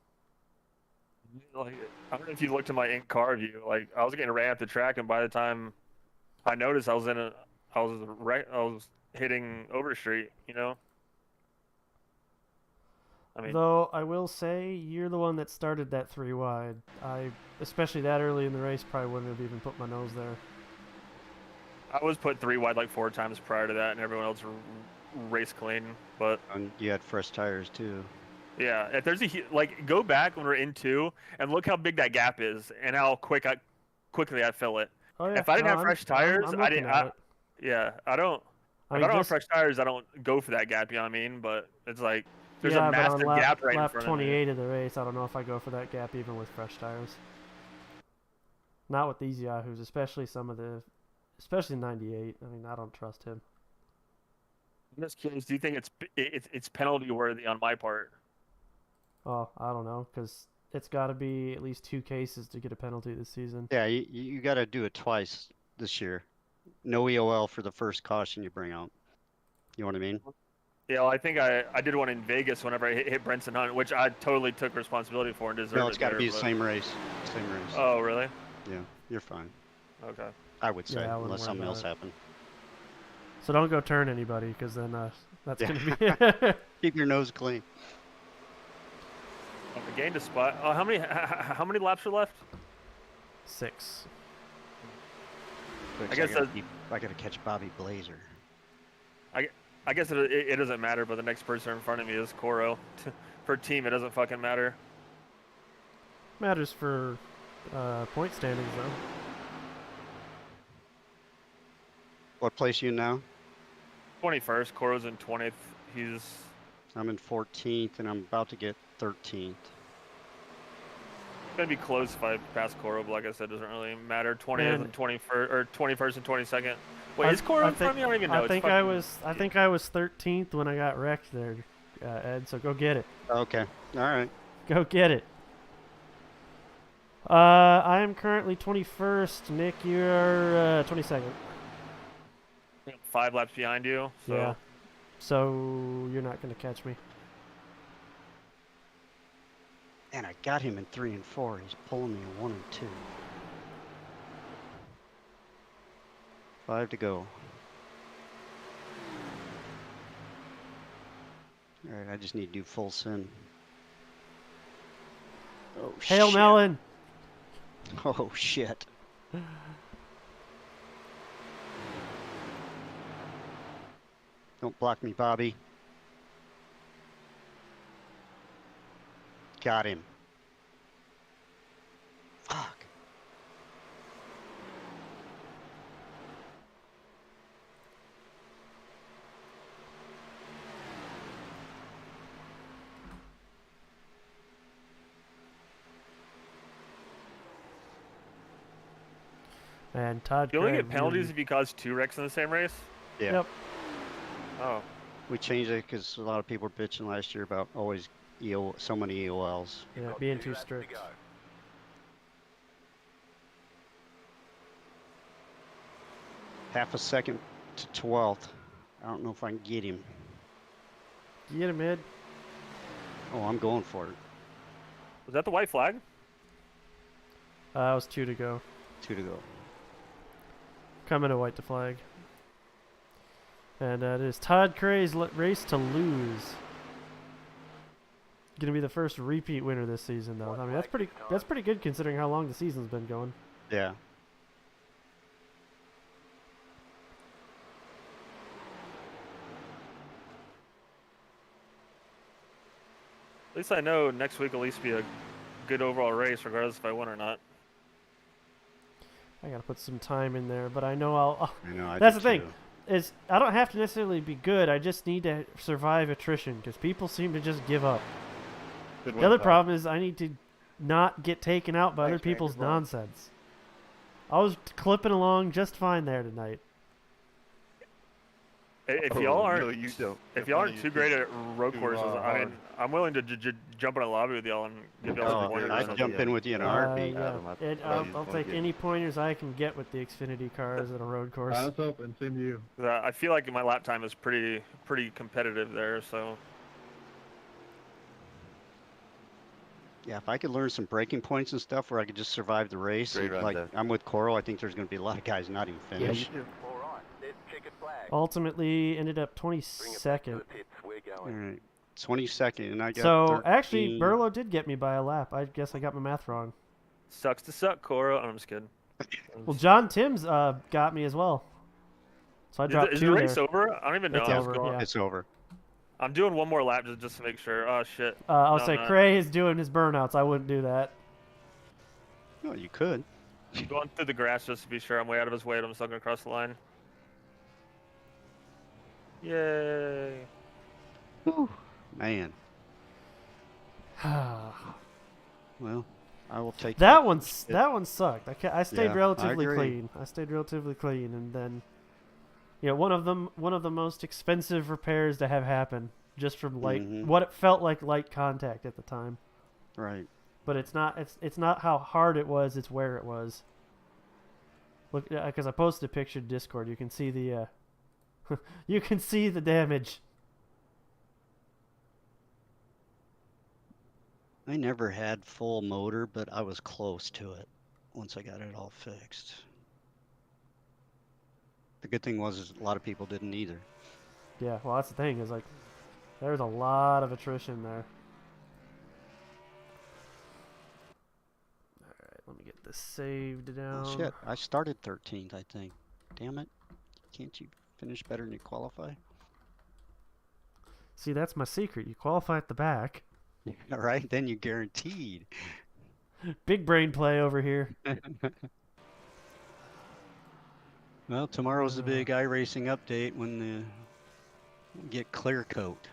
Like, I don't know if you looked at my in-car view. Like, I was getting ran at the track, and by the time I noticed, I was hitting Overstreet. You know. I mean, Though I will say, you're the one that started that 3 wide. Especially that early in the race, probably wouldn't have even put my nose there. I was put 3 wide like 4 times prior to that, and everyone else raced clean. But And you had fresh tires too. yeah, if there's go back when we're in 2 and look how big that gap is and how quickly I fill it. Oh yeah. If I didn't have fresh tires, I'm I looking didn't. at it. Yeah, I don't. I If mean, I don't have fresh tires, I don't go for that gap. You know what I mean? But it's like there's a massive but on gap right in lap front 28 of the race, I don't know if I go for that gap even with fresh tires. Not with these Yahoos, especially 98. I mean, I don't trust him. I'm just curious. Do you think it's penalty worthy on my part? Oh, I don't know, because it's got to be at least 2 cases to get a penalty this season. Yeah, you got to do it twice this year. No EOL for the first caution you bring out. You know what I mean? Yeah, well, I think I did one in Vegas whenever I hit Brenton Hunt, which I totally took responsibility for and deserved. No, it's got to be the same race. Same race. Oh, really? Yeah, you're fine. Okay. I would say, Yeah, unless something else happened. So don't go turn anybody, because then that's going to be... Keep your nose clean. I gained a spot. Oh, how many laps are left? 6. I guess I got to catch Bobby Blazer. I guess it doesn't matter, but the next person in front of me is Coro. For team, it doesn't fucking matter. Matters for point standings, though. What place you in now? 21st. Coro's in 20th. I'm in 14th, and I'm about to get 13th. It's gonna be close if I pass Coro, but like I said, it doesn't really matter. 20th and 21st, or 21st and 22nd. Wait, is Coro in front of me? I don't even know. I think I was 13th when I got wrecked there, Ed. So go get it. Okay. All right. Go get it. I am currently 21st. Nick, you're 22nd. 5 laps behind you. So. Yeah. So you're not gonna catch me. And I got him in 3 and 4. He's pulling me in 1 and 2. 5 to go. All right, I just need to do full sin. Oh, Hail shit. Melon! Oh, shit. Don't block me, Bobby. Got him. Fuck. And Todd. You only get penalties if you cause 2 wrecks in the same race? Yeah. Yep. Oh. We changed it because a lot of people were bitching last year about always so many EOLs. Yeah, being too strict. Half a second to 12th. I don't know if I can get him. Get him, Ed. Oh, I'm going for it. Was that the white flag? It was 2 to go. 2 to go. Coming to white to flag. And it is Todd Cray's race to lose. Gonna be the first repeat winner this season, though. I mean, that's pretty good considering how long the season's been going. Yeah. At least I know next week will at least be a good overall race, regardless if I win or not. I gotta put some time in there, but I know I'll. I know, that's the thing. Is I don't have to necessarily be good. I just need to survive attrition because people seem to just give up. The other problem is I need to not get taken out by other people's nonsense. I was clipping along just fine there tonight. If Oh, y'all aren't, no, you don't. if y'all aren't You too great just at road too, courses, I mean, hard. I'm willing to jump in a lobby with y'all and give y'all some Oh, pointers. I'd jump in with you in a heartbeat. Yeah. I'll wanna take get- any pointers I can get with the Xfinity cars at a road course. I was hoping, same to you. I feel like my lap time is pretty competitive there, so. Yeah, if I could learn some braking points and stuff where I could just survive the race, Great and, run, like Doug. I'm with Coral, I think there's going to be a lot of guys not even finish. Yeah, you do. All right, there's checkered flag. Ultimately ended up Bring it back to 22nd. the pits. We're All going. right, 22nd, and I got. So 13. actually, Burlow did get me by a lap. I guess I got my math wrong. Sucks to suck, Cora. I'm just kidding. Well, John Timms got me as well. So I dropped Is two the race there. over? I don't even know. It's I'm just over. going- Yeah. It's over. I'm doing one more lap just to make sure. Oh shit. I'll No, say I'm not. Cray is doing his burnouts. I wouldn't do that. Well, you could. I'm going through the grass just to be sure I'm way out of his way. I'm still gonna cross the line. Yay! Man. Well, I will take that one sucked. I stayed Yeah, relatively I agree. clean. I stayed relatively clean, and then, one of the most expensive repairs to have happen just from what it felt like light contact at the time. Right. But it's not how hard it was. It's where it was. Look, because I posted a picture to Discord. You can see the you can see the damage. I never had full motor, but I was close to it once I got it all fixed. The good thing was a lot of people didn't either. Yeah, well, that's the thing. Is like, there's a lot of attrition there. All right, let me get this saved down. Oh, shit, I started 13th, I think. Damn it! Can't you finish better than you qualify? See, that's my secret. You qualify at the back. All right, then you guaranteed. Big brain play over here. Well, tomorrow's the big iRacing update when we get clear coat.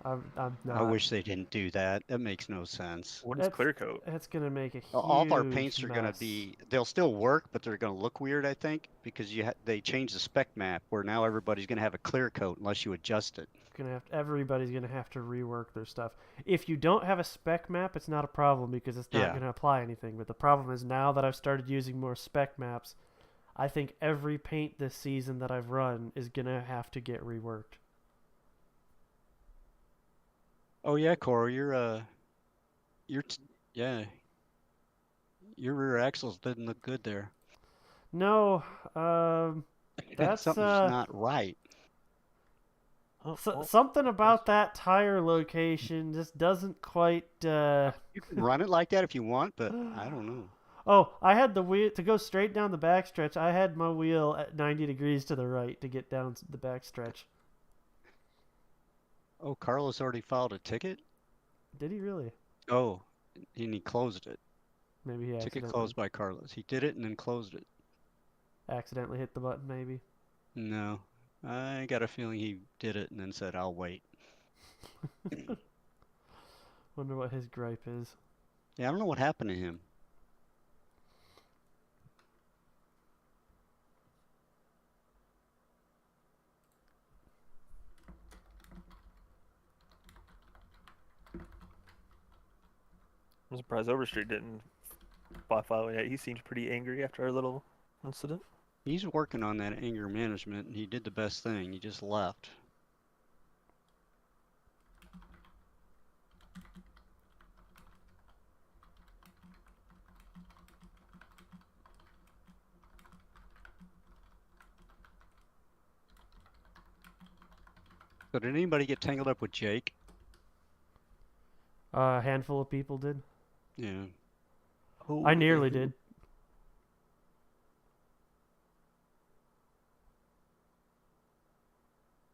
I'm not. I wish they didn't do that. That makes no sense. What is clear coat? That's gonna make a huge All of our paints are going to mess. be, they'll still work, but they're going to look weird, I think, because they changed the spec map where now everybody's going to have a clear coat unless you adjust it. Everybody's gonna have to rework their stuff. If you don't have a spec map, it's not a problem because it's not gonna apply anything. But the problem is now that I've started using more spec maps, I think every paint this season that I've run is gonna have to get reworked. Oh yeah, Cora, your rear axles didn't look good there. No, that's something's not right. Something about that tire location just doesn't quite. You can run it like that if you want, but I don't know. Oh, I had the wheel to go straight down the backstretch. I had my wheel at 90 degrees to the right to get down the backstretch. Oh, Carlos already filed a ticket? Did he really? Oh, and he closed it. Maybe he Ticket closed by Carlos. He did it and then closed it. Accidentally hit the button, maybe. No, I got a feeling he did it and then said, "I'll wait." Wonder what his gripe is. Yeah, I don't know what happened to him. I'm surprised Overstreet didn't file yet. He seems pretty angry after our little incident. He's working on that anger management, and he did the best thing. He just left. So did anybody get tangled up with Jake? A handful of people did. Yeah. I nearly did.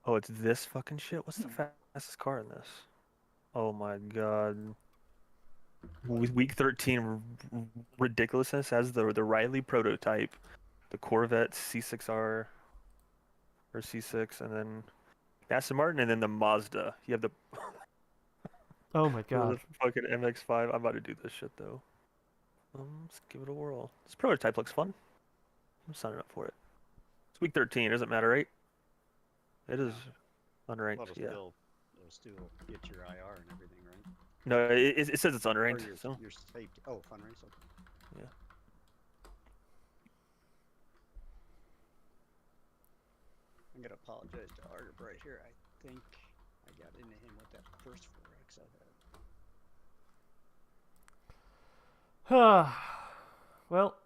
Oh, it's this fucking shit? What's the fastest car in this? Oh my god. Week 13 ridiculousness has the Riley prototype, the Corvette C6R or C6, and then Aston Martin, and then the Mazda. You have the Oh my god. the fucking MX-5. I'm about to do this shit though. Let's give it a whirl. This prototype looks fun. I'm signing up for it. It's week 13. Doesn't matter, right? It is unranked. Well, it'll Yeah. still get your IR and everything, right? No, it says it's Or unranked. your, So your safety. Oh, fun race. Okay. yeah. I'm gonna apologize to Arter right here. I think I got into him with that first 4X I had. Well,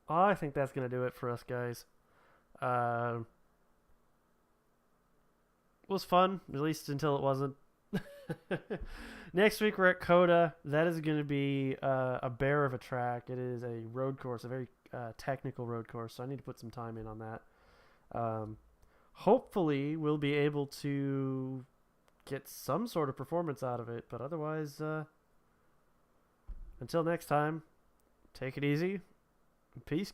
I think that's going to do it for us, guys. It was fun, at least until it wasn't. Next week we're at Coda. That is going to be a bear of a track. It is a road course, a very technical road course, so I need to put some time in on that. Hopefully we'll be able to get some sort of performance out of it, but otherwise, until next time, take it easy. Peace.